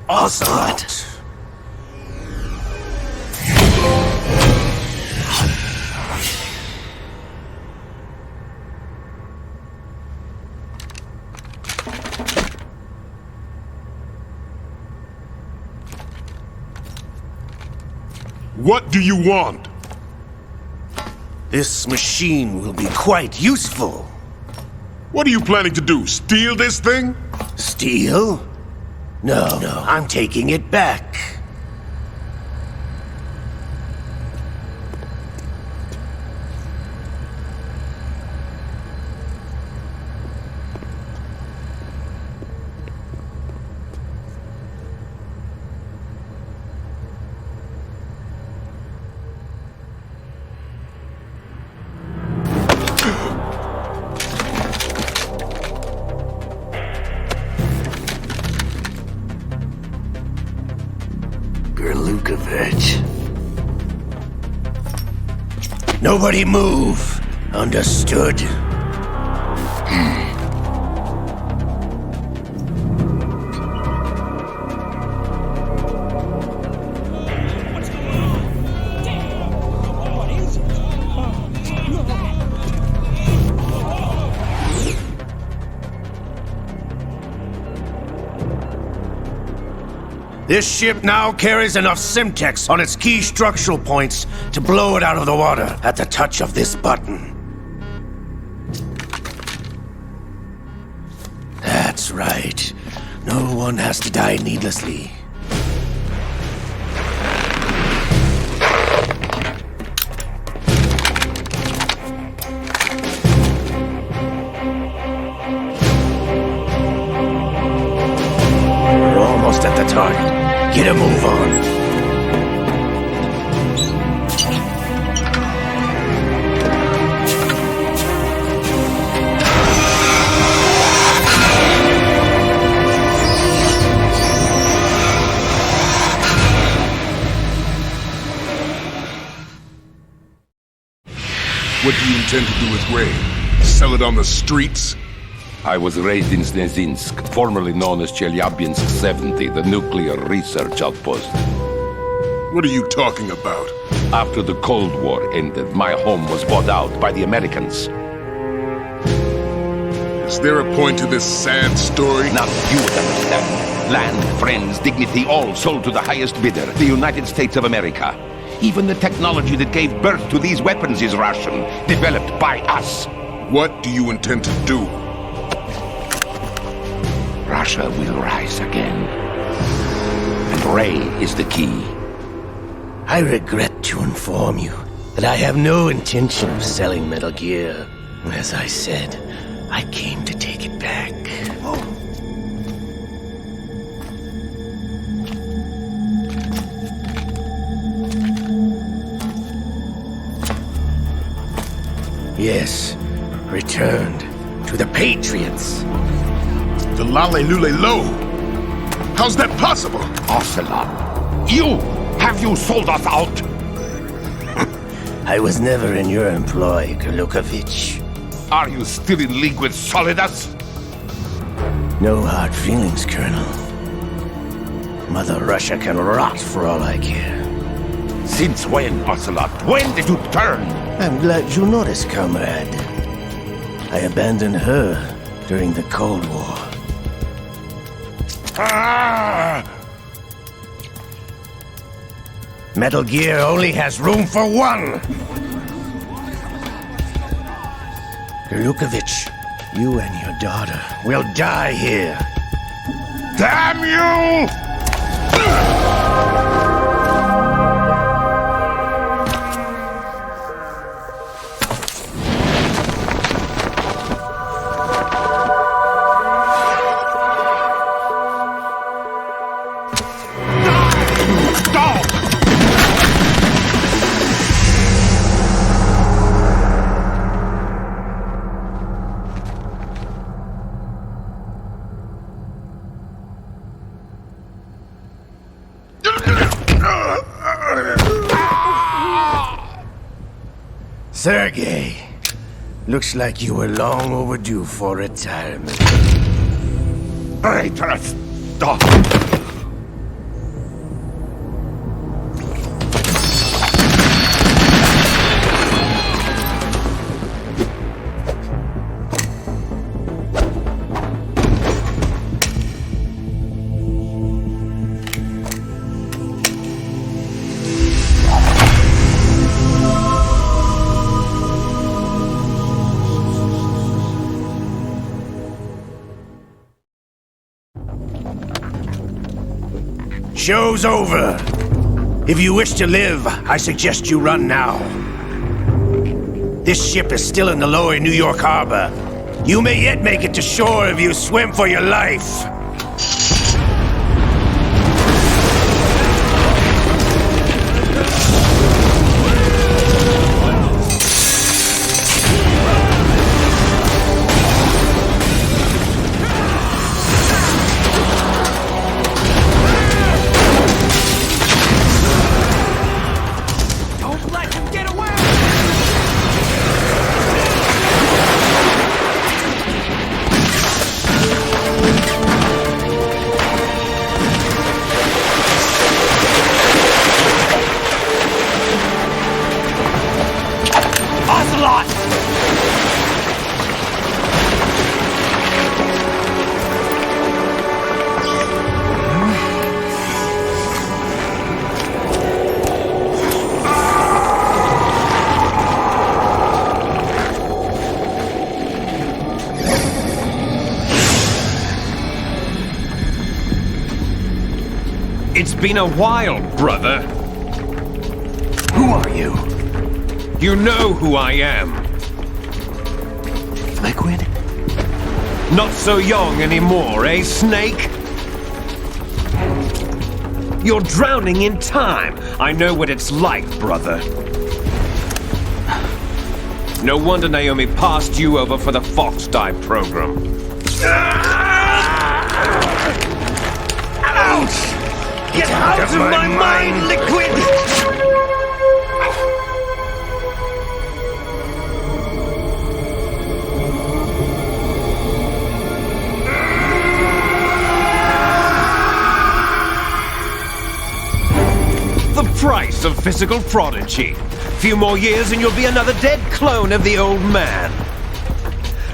Ocelot. What do you want? This machine will be quite useful. What are you planning to do? Steal this thing? Steal? No, I'm taking it back. Nobody move. Understood? This ship now carries enough Simtex on its key structural points to blow it out of the water at the touch of this button. That's right. No one has to die needlessly. We're almost at the target. Get a move on. What do you intend to do with Ray? Sell it on the streets? I was raised in Snezinsk, formerly known as Chelyabinsk 70, the nuclear research outpost. What are you talking about? After the Cold War ended, my home was bought out by the Americans. Is there a point to this sad story? Now you would understand. Land, friends, dignity, all sold to the highest bidder, the United States of America. Even the technology that gave birth to these weapons is Russian, developed by us. What do you intend to do? Russia will rise again. And Ray is the key. I regret to inform you that I have no intention of selling Metal Gear. As I said, I came to take it back. Yes, returned to the Patriots. The Lale Lule Lo? How's that possible? Ocelot, you! Have you sold us out? I was never in your employ, Kurlukovich. Are you still in league with Solidus? No hard feelings, Colonel. Mother Russia can rot for all I care. Since when, Ocelot? When did you turn? I'm glad you noticed, comrade. I abandoned her during the Cold War. Ah! Metal Gear only has room for one! Kurlukovich, you and your daughter will die here. Damn you! Sergei, looks like you were long overdue for retirement. Traitorous dog! Show's over. If you wish to live, I suggest you run now. This ship is still in the lower New York harbor. You may yet make it to shore if you swim for your life. been a while, brother. Who are you? You know who I am. Liquid? Not so young anymore, eh, Snake? You're drowning in time. I know what it's like, brother. No wonder Naomi passed you over for the Fox Die program. Ouch! Get out of my mind, Liquid! The price of physical prodigy. Few more years and you'll be another dead clone of the old man.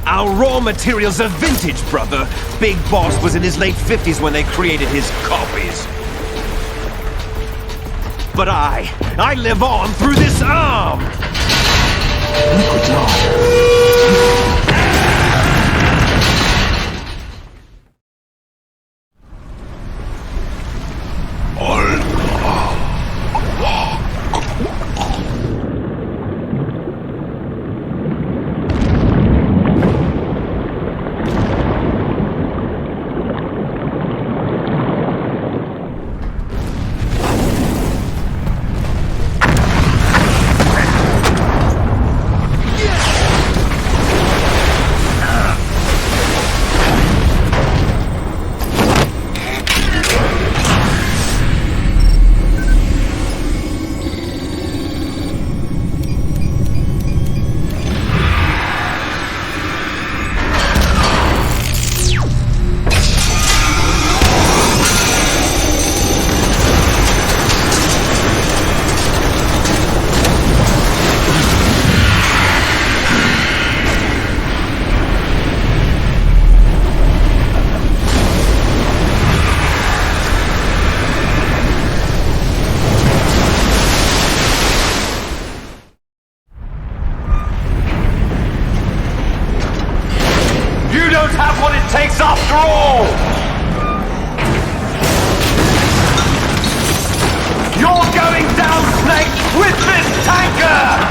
Our raw materials are vintage, brother. Big Boss was in his late 50s when they created his copies. But I live on through this arm! Liquid's on. Have what it takes after all! You're going down, Snake, with this tanker!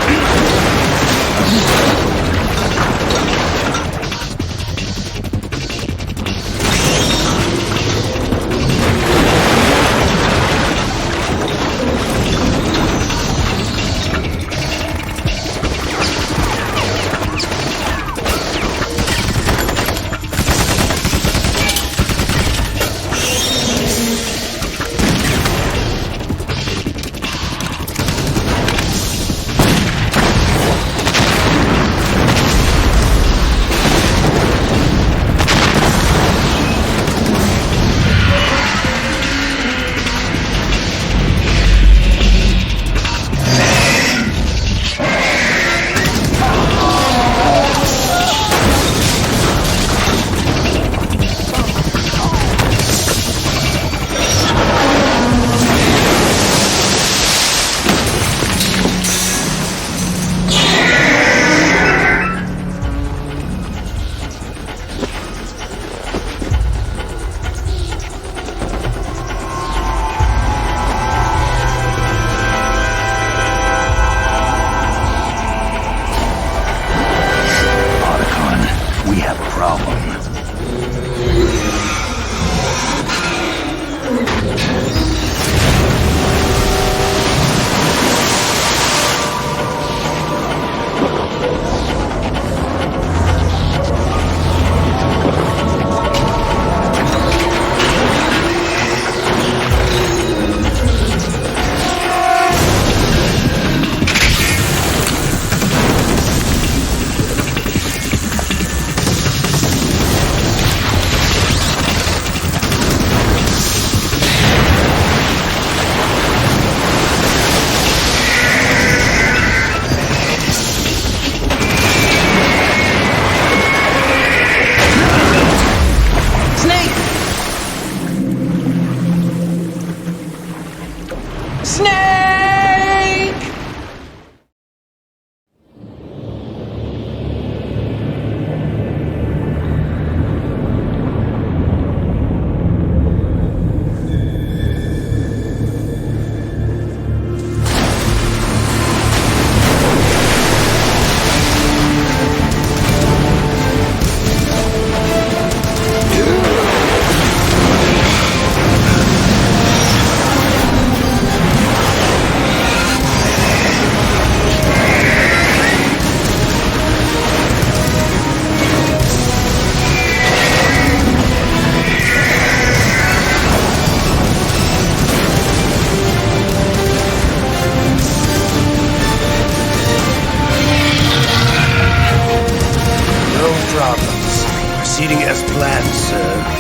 sir.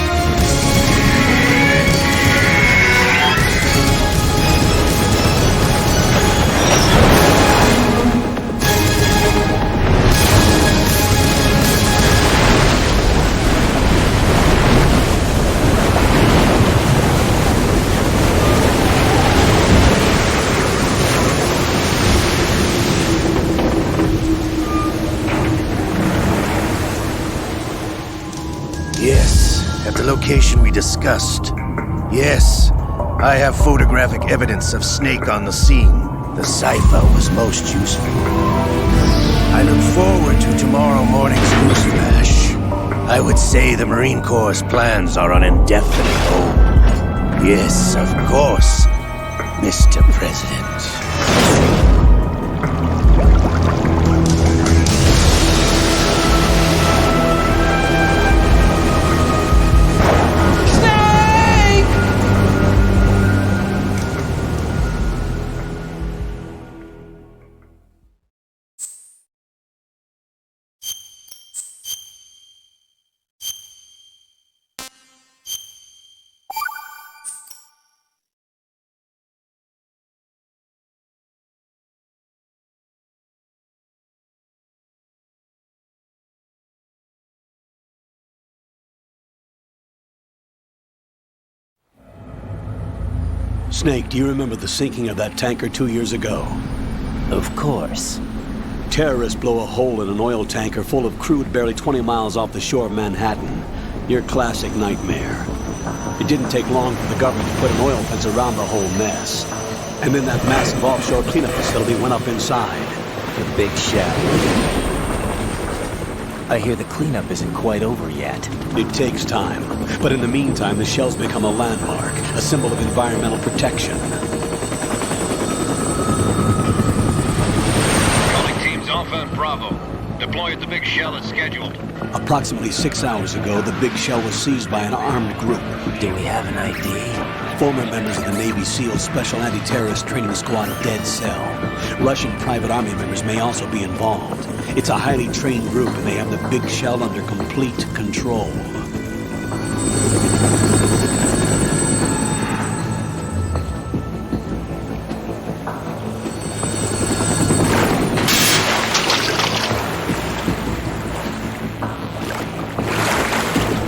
Yes, at the location we discussed. Yes, I have photographic evidence of Snake on the scene. The cipher was most useful. I look forward to tomorrow morning's news flash. I would say the Marine Corps' plans are on indefinite hold. Yes, of course, Mr. President. Snake, do you remember the sinking of that tanker 2 years ago? Of course. Terrorists blow a hole in an oil tanker full of crude barely 20 miles off the shore of Manhattan. Your classic nightmare. It didn't take long for the government to put an oil fence around the whole mess. And then that massive offshore cleanup facility went up inside. The big shell. I hear the cleanup isn't quite over yet. It takes time. But in the meantime, the shell's become a landmark, a symbol of environmental protection. Calling teams Alpha and Bravo. Deploy at the big shell as scheduled. Approximately 6 hours ago, the big shell was seized by an armed group. Do we have an ID? Former members of the Navy SEAL Special Anti-Terrorist Training Squad Dead Cell. Russian private army members may also be involved. It's a highly trained group, and they have the big shell under complete control.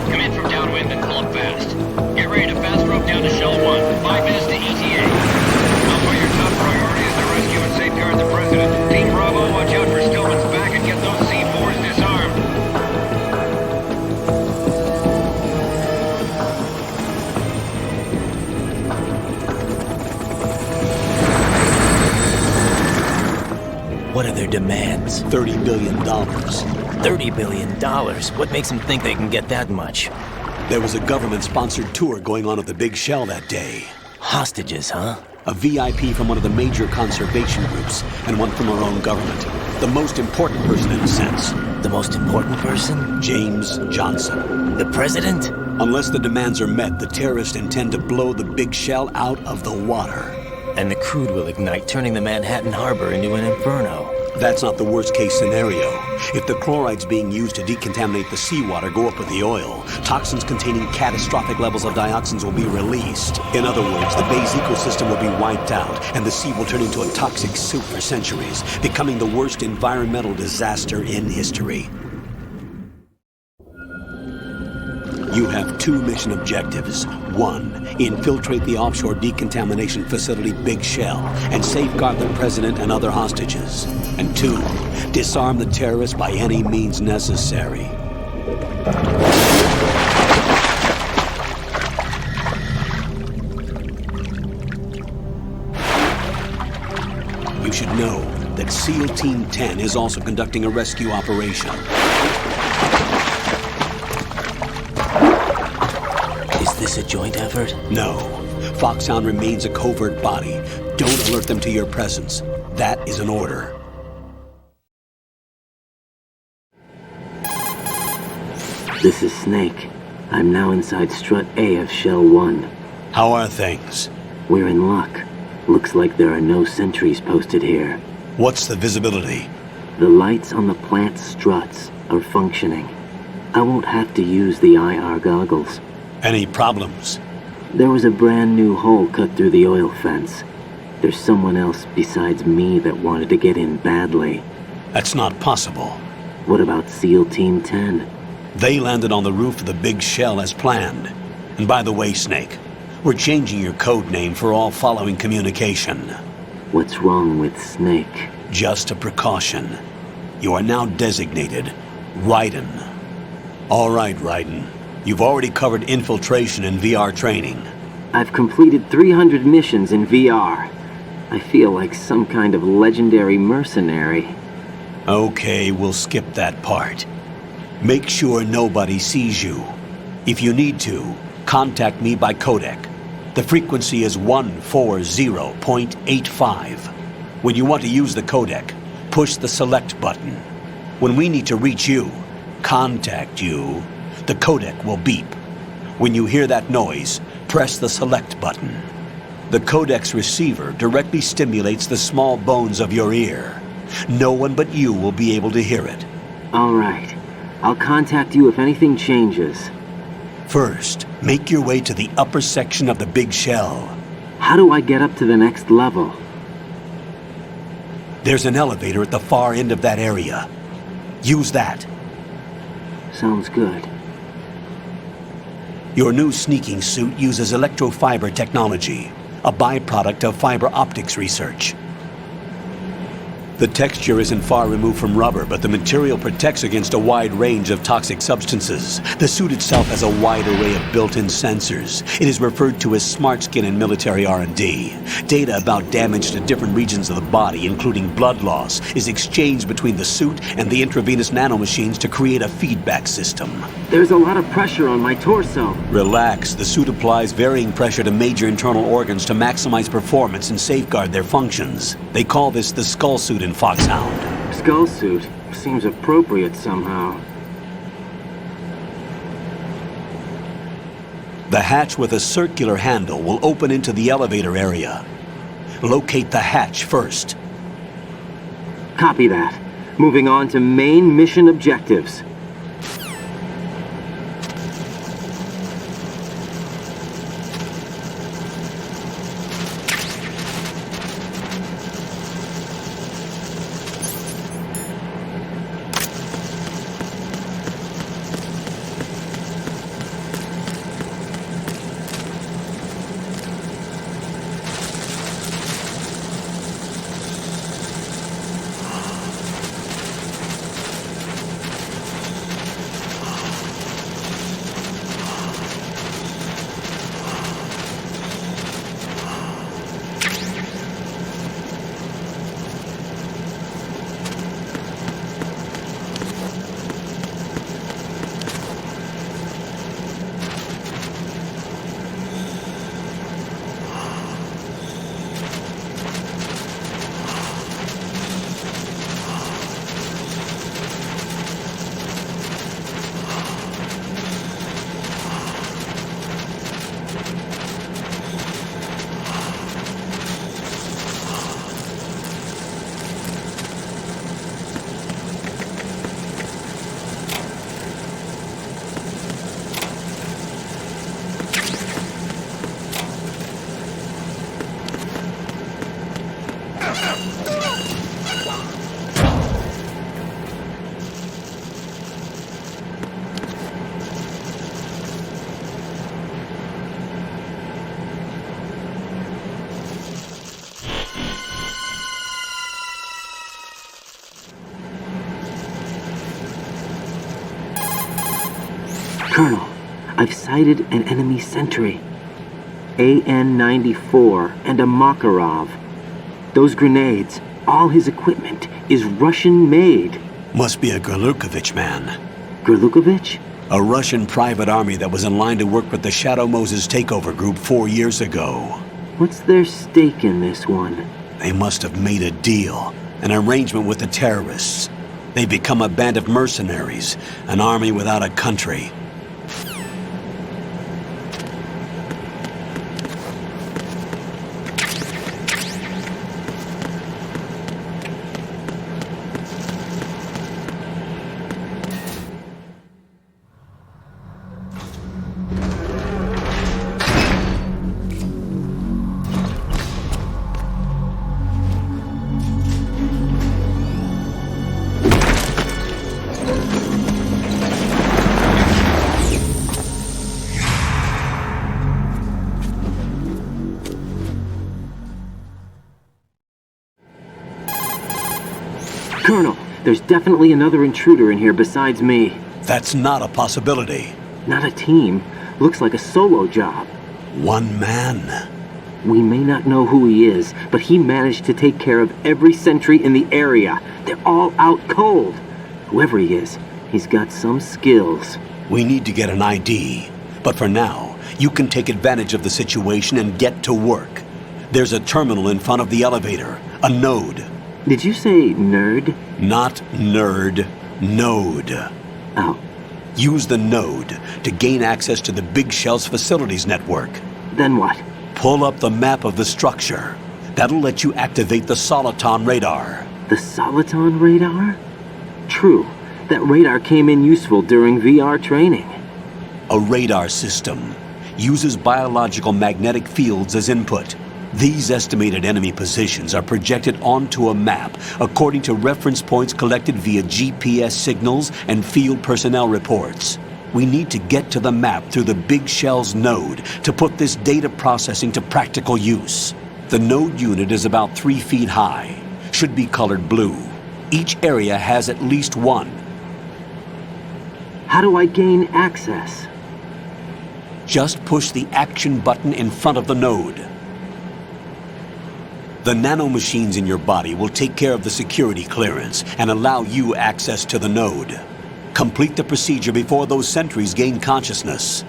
Come in from downwind and pull up fast. Get ready to fast rope down to Shell 1. 5 minutes to ETA. Alpha, your top priority is to rescue and safeguard the President. Team Bravo, watch out for Stillman's back and get those C4s disarmed. What are their demands? $30 billion. $30 billion? What makes them think they can get that much? There was a government-sponsored tour going on at the big shell that day. Hostages, huh? A VIP from one of the major conservation groups, and one from our own government. The most important person in a sense. The most important person? James Johnson. The president? Unless the demands are met, the terrorists intend to blow the big shell out of the water. And the crude will ignite, turning the Manhattan Harbor into an inferno. That's not the worst-case scenario. If the chlorides being used to decontaminate the seawater go up with the oil, toxins containing catastrophic levels of dioxins will be released. In other words, the bay's ecosystem will be wiped out, and the sea will turn into a toxic soup for centuries, becoming the worst environmental disaster in history. You have 2 mission objectives. 1, infiltrate the offshore decontamination facility Big Shell and safeguard the president and other hostages. And 2, disarm the terrorists by any means necessary. You should know that SEAL Team 10 is also conducting a rescue operation. Is this a joint effort? No. Foxhound remains a covert body. Don't alert them to your presence. That is an order. This is Snake. I'm now inside Strut A of Shell 1. How are things? We're in luck. Looks like there are no sentries posted here. What's the visibility? The lights on the plant's struts are functioning. I won't have to use the IR goggles. Any problems? There was a brand new hole cut through the oil fence. There's someone else besides me that wanted to get in badly. That's not possible. What about SEAL Team 10? They landed on the roof of the big shell as planned. And by the way, Snake, we're changing your code name for all following communication. What's wrong with Snake? Just a precaution. You are now designated Raiden. All right, Raiden. You've already covered infiltration and VR training. I've completed 300 missions in VR. I feel like some kind of legendary mercenary. Okay, we'll skip that part. Make sure nobody sees you. If you need to, contact me by codec. The frequency is 140.85. When you want to use the codec, push the select button. When we need to reach you, contact you, the codec will beep. When you hear that noise, press the select button. The codec's receiver directly stimulates the small bones of your ear. No one but you will be able to hear it. All right. I'll contact you if anything changes. First, make your way to the upper section of the big shell. How do I get up to the next level? There's an elevator at the far end of that area. Use that. Sounds good. Your new sneaking suit uses electrofiber technology, a byproduct of fiber optics research. The texture isn't far removed from rubber, but the material protects against a wide range of toxic substances. The suit itself has a wide array of built-in sensors. It is referred to as smart skin in military R&D. Data about damage to different regions of the body, including blood loss, is exchanged between the suit and the intravenous nanomachines to create a feedback system. There's a lot of pressure on my torso. Relax. The suit applies varying pressure to major internal organs to maximize performance and safeguard their functions. They call this the skull suit in Foxhound. Skull suit seems appropriate somehow. The hatch with a circular handle will open into the elevator area. Locate the hatch first. Copy that. Moving on to main mission objectives. Colonel, I've sighted an enemy sentry. AN-94 and a Makarov. Those grenades, all his equipment, is Russian-made. Must be a Gerlukovich man. Gerlukovich? A Russian private army that was in line to work with the Shadow Moses takeover group 4 years ago. What's their stake in this one? They must have made a deal, an arrangement with the terrorists. They've become a band of mercenaries, an army without a country. Colonel, there's definitely another intruder in here besides me. That's not a possibility. Not a team. Looks like a solo job. One man. We may not know who he is, but he managed to take care of every sentry in the area. They're all out cold. Whoever he is, he's got some skills. We need to get an ID. But for now, you can take advantage of the situation and get to work. There's a terminal in front of the elevator. A node. Did you say nerd? Not nerd. Node. Oh. Use the node to gain access to the Big Shell's facilities network. Then what? Pull up the map of the structure. That'll let you activate the Soliton radar. The Soliton radar? True. That radar came in useful during VR training. A radar system uses biological magnetic fields as input. These estimated enemy positions are projected onto a map according to reference points collected via GPS signals and field personnel reports. We need to get to the map through the Big Shell's node to put this data processing to practical use. The node unit is about 3 feet high, should be colored blue. Each area has at least one. How do I gain access? Just push the action button in front of the node. The nanomachines in your body will take care of the security clearance and allow you access to the node. Complete the procedure before those sentries gain consciousness.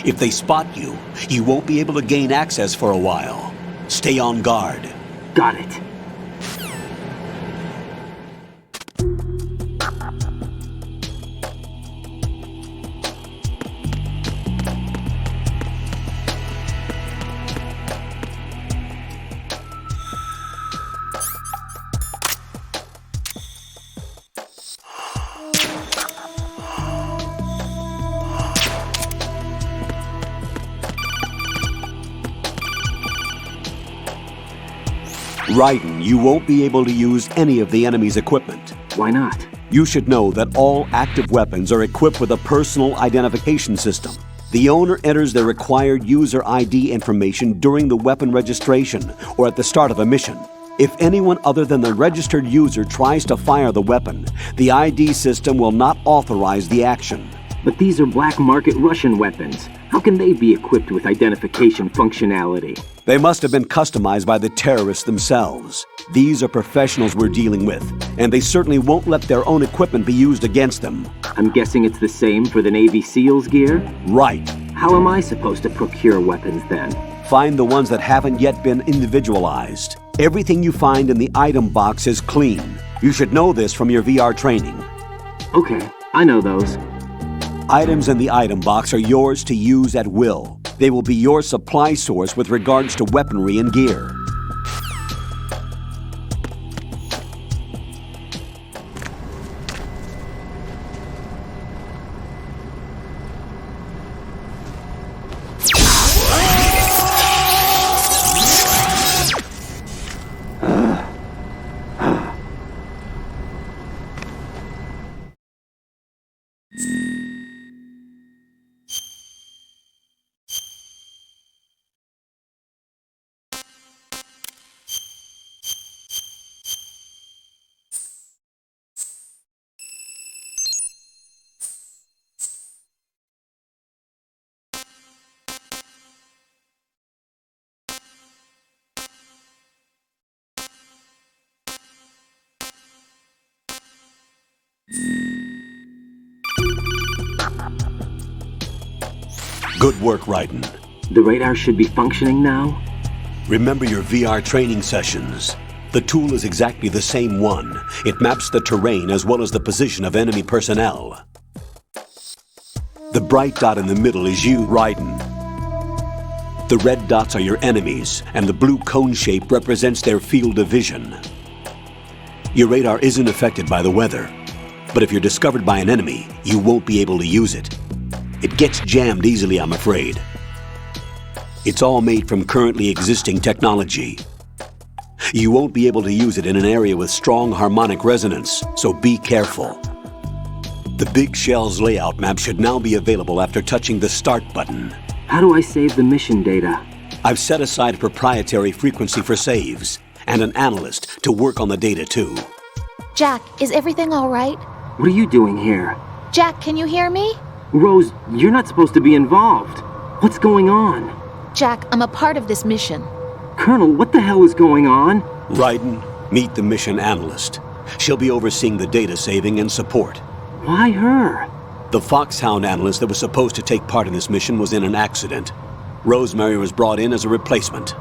If they spot you, you won't be able to gain access for a while. Stay on guard. Got it. Raiden, you won't be able to use any of the enemy's equipment. Why not? You should know that all active weapons are equipped with a personal identification system. The owner enters their required user ID information during the weapon registration or at the start of a mission. If anyone other than the registered user tries to fire the weapon, the ID system will not authorize the action. But these are black market Russian weapons. How can they be equipped with identification functionality? They must have been customized by the terrorists themselves. These are professionals we're dealing with, and they certainly won't let their own equipment be used against them. I'm guessing it's the same for the Navy SEALs gear? Right. How am I supposed to procure weapons then? Find the ones that haven't yet been individualized. Everything you find in the item box is clean. You should know this from your VR training. Okay, I know those. Items in the item box are yours to use at will. They will be your supply source with regards to weaponry and gear. Good work, Raiden. The radar should be functioning now? Remember your VR training sessions. The tool is exactly the same one. It maps the terrain as well as the position of enemy personnel. The bright dot in the middle is you, Raiden. The red dots are your enemies, and the blue cone shape represents their field of vision. Your radar isn't affected by the weather, but if you're discovered by an enemy, you won't be able to use it. It gets jammed easily, I'm afraid. It's all made from currently existing technology. You won't be able to use it in an area with strong harmonic resonance, so be careful. The Big Shell's layout map should now be available after touching the Start button. How do I save the mission data? I've set aside a proprietary frequency for saves, and an analyst to work on the data too. Jack, is everything all right? What are you doing here? Jack, can you hear me? Rose, you're not supposed to be involved. What's going on? Jack, I'm a part of this mission. Colonel, what the hell is going on? Raiden, meet the mission analyst. She'll be overseeing the data saving and support. Why her? The Foxhound analyst that was supposed to take part in this mission was in an accident. Rosemary was brought in as a replacement.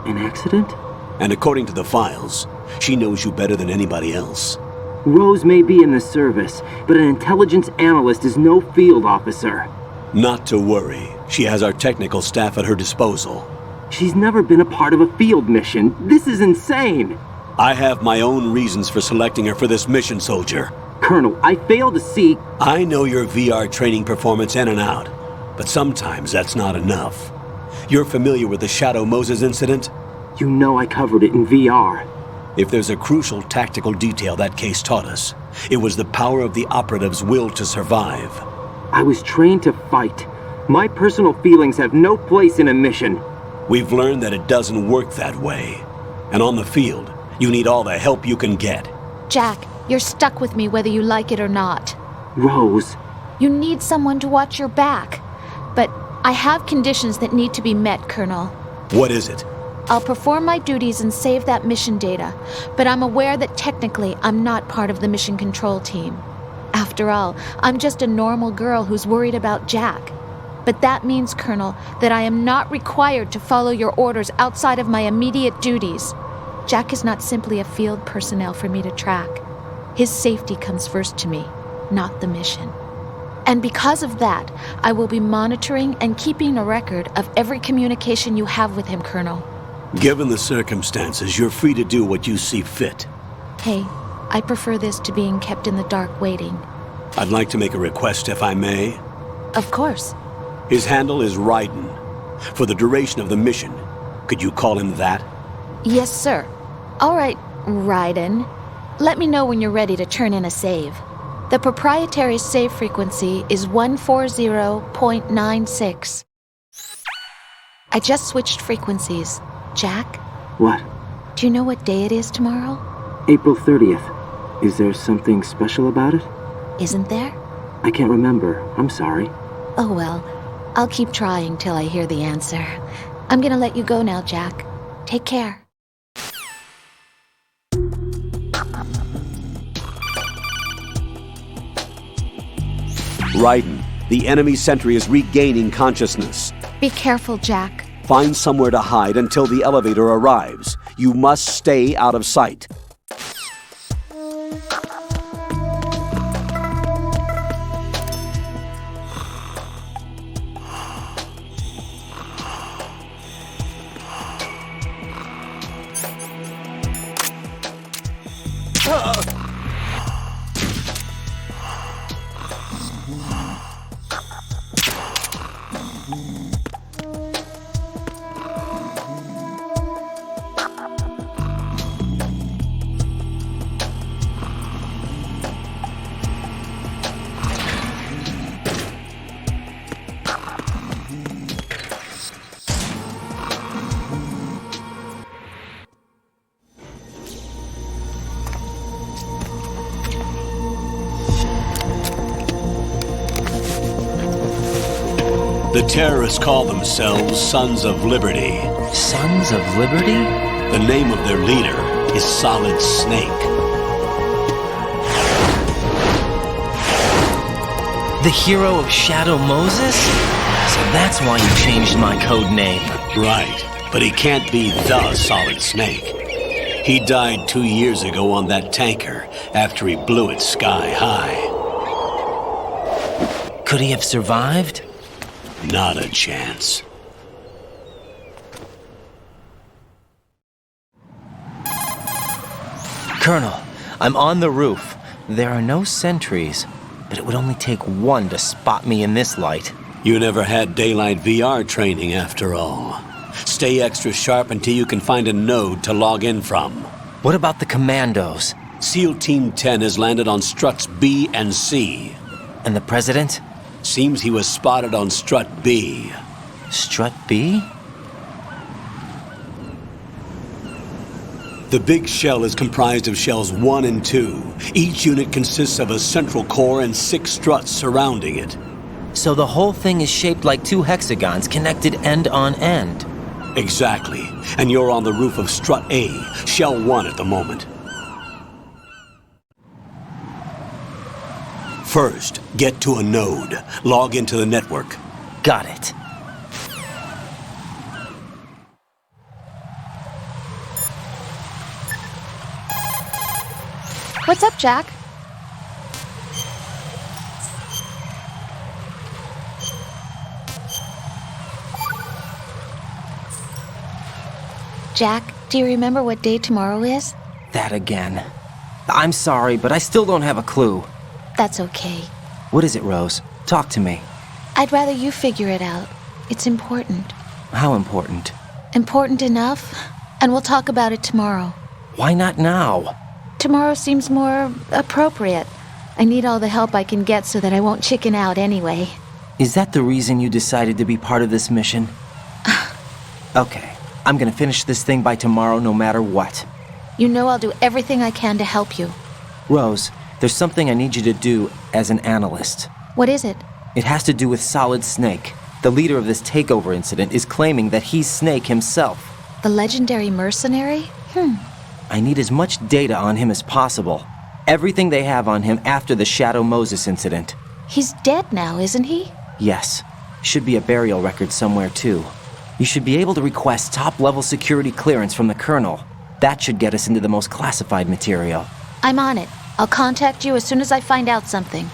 An accident? And according to the files, she knows you better than anybody else. Rose may be in the service, but an intelligence analyst is no field officer. Not to worry. She has our technical staff at her disposal. She's never been a part of a field mission. This is insane! I have my own reasons for selecting her for this mission, soldier. Colonel, I fail to see... I know your VR training performance in and out, but sometimes that's not enough. You're familiar with the Shadow Moses incident? You know I covered it in VR. If there's a crucial tactical detail that case taught us, it was the power of the operative's will to survive. I was trained to fight. My personal feelings have no place in a mission. We've learned that it doesn't work that way. And on the field, you need all the help you can get. Jack, you're stuck with me whether you like it or not. Rose. You need someone to watch your back. But I have conditions that need to be met, Colonel. What is it? I'll perform my duties and save that mission data, but I'm aware that technically I'm not part of the mission control team. After all, I'm just a normal girl who's worried about Jack. But that means, Colonel, that I am not required to follow your orders outside of my immediate duties. Jack is not simply a field personnel for me to track. His safety comes first to me, not the mission. And because of that, I will be monitoring and keeping a record of every communication you have with him, Colonel. Given the circumstances, you're free to do what you see fit. Hey, I prefer this to being kept in the dark waiting. I'd like to make a request, if I may. Of course. His handle is Raiden. For the duration of the mission, could you call him that? Yes, sir. All right, Raiden. Let me know when you're ready to turn in a save. The proprietary save frequency is 140.96. I just switched frequencies. Jack? What? Do you know what day it is tomorrow? April 30th. Is there something special about it? Isn't there? I can't remember. I'm sorry. Oh well, I'll keep trying till I hear the answer. I'm gonna let you go now, Jack. Take care. Raiden, the enemy sentry is regaining consciousness. Be careful, Jack. Find somewhere to hide until the elevator arrives. You must stay out of sight. The terrorists call themselves Sons of Liberty. Sons of Liberty? The name of their leader is Solid Snake. The hero of Shadow Moses? So that's why you changed my code name. Right, but he can't be the Solid Snake. He died 2 years ago on that tanker after he blew it sky high. Could he have survived? Not a chance. Colonel, I'm on the roof. There are no sentries, but it would only take one to spot me in this light. You never had daylight VR training after all. Stay extra sharp until you can find a node to log in from. What about the commandos? SEAL Team 10 has landed on struts B and C. And the president? Seems he was spotted on strut B. Strut B? The big shell is comprised of shells 1 and 2. Each unit consists of a central core and 6 struts surrounding it. So the whole thing is shaped like 2 hexagons connected end on end. Exactly. And you're on the roof of strut A, shell 1 at the moment. First, get to a node. Log into the network. Got it. What's up, Jack? Jack, do you remember what day tomorrow is? That again. I'm sorry, but I still don't have a clue. That's okay. What is it, Rose? Talk to me. I'd rather you figure it out. It's important. How important? Important enough, and we'll talk about it tomorrow. Why not now? Tomorrow seems more appropriate. I need all the help I can get so that I won't chicken out anyway. Is that the reason you decided to be part of this mission? Okay, I'm gonna finish this thing by tomorrow no matter what. You know I'll do everything I can to help you. Rose, there's something I need you to do as an analyst. What is it? It has to do with Solid Snake. The leader of this takeover incident is claiming that he's Snake himself. The legendary mercenary? I need as much data on him as possible. Everything they have on him after the Shadow Moses incident. He's dead now, isn't he? Yes. Should be a burial record somewhere, too. You should be able to request top-level security clearance from the Colonel. That should get us into the most classified material. I'm on it. I'll contact you as soon as I find out something.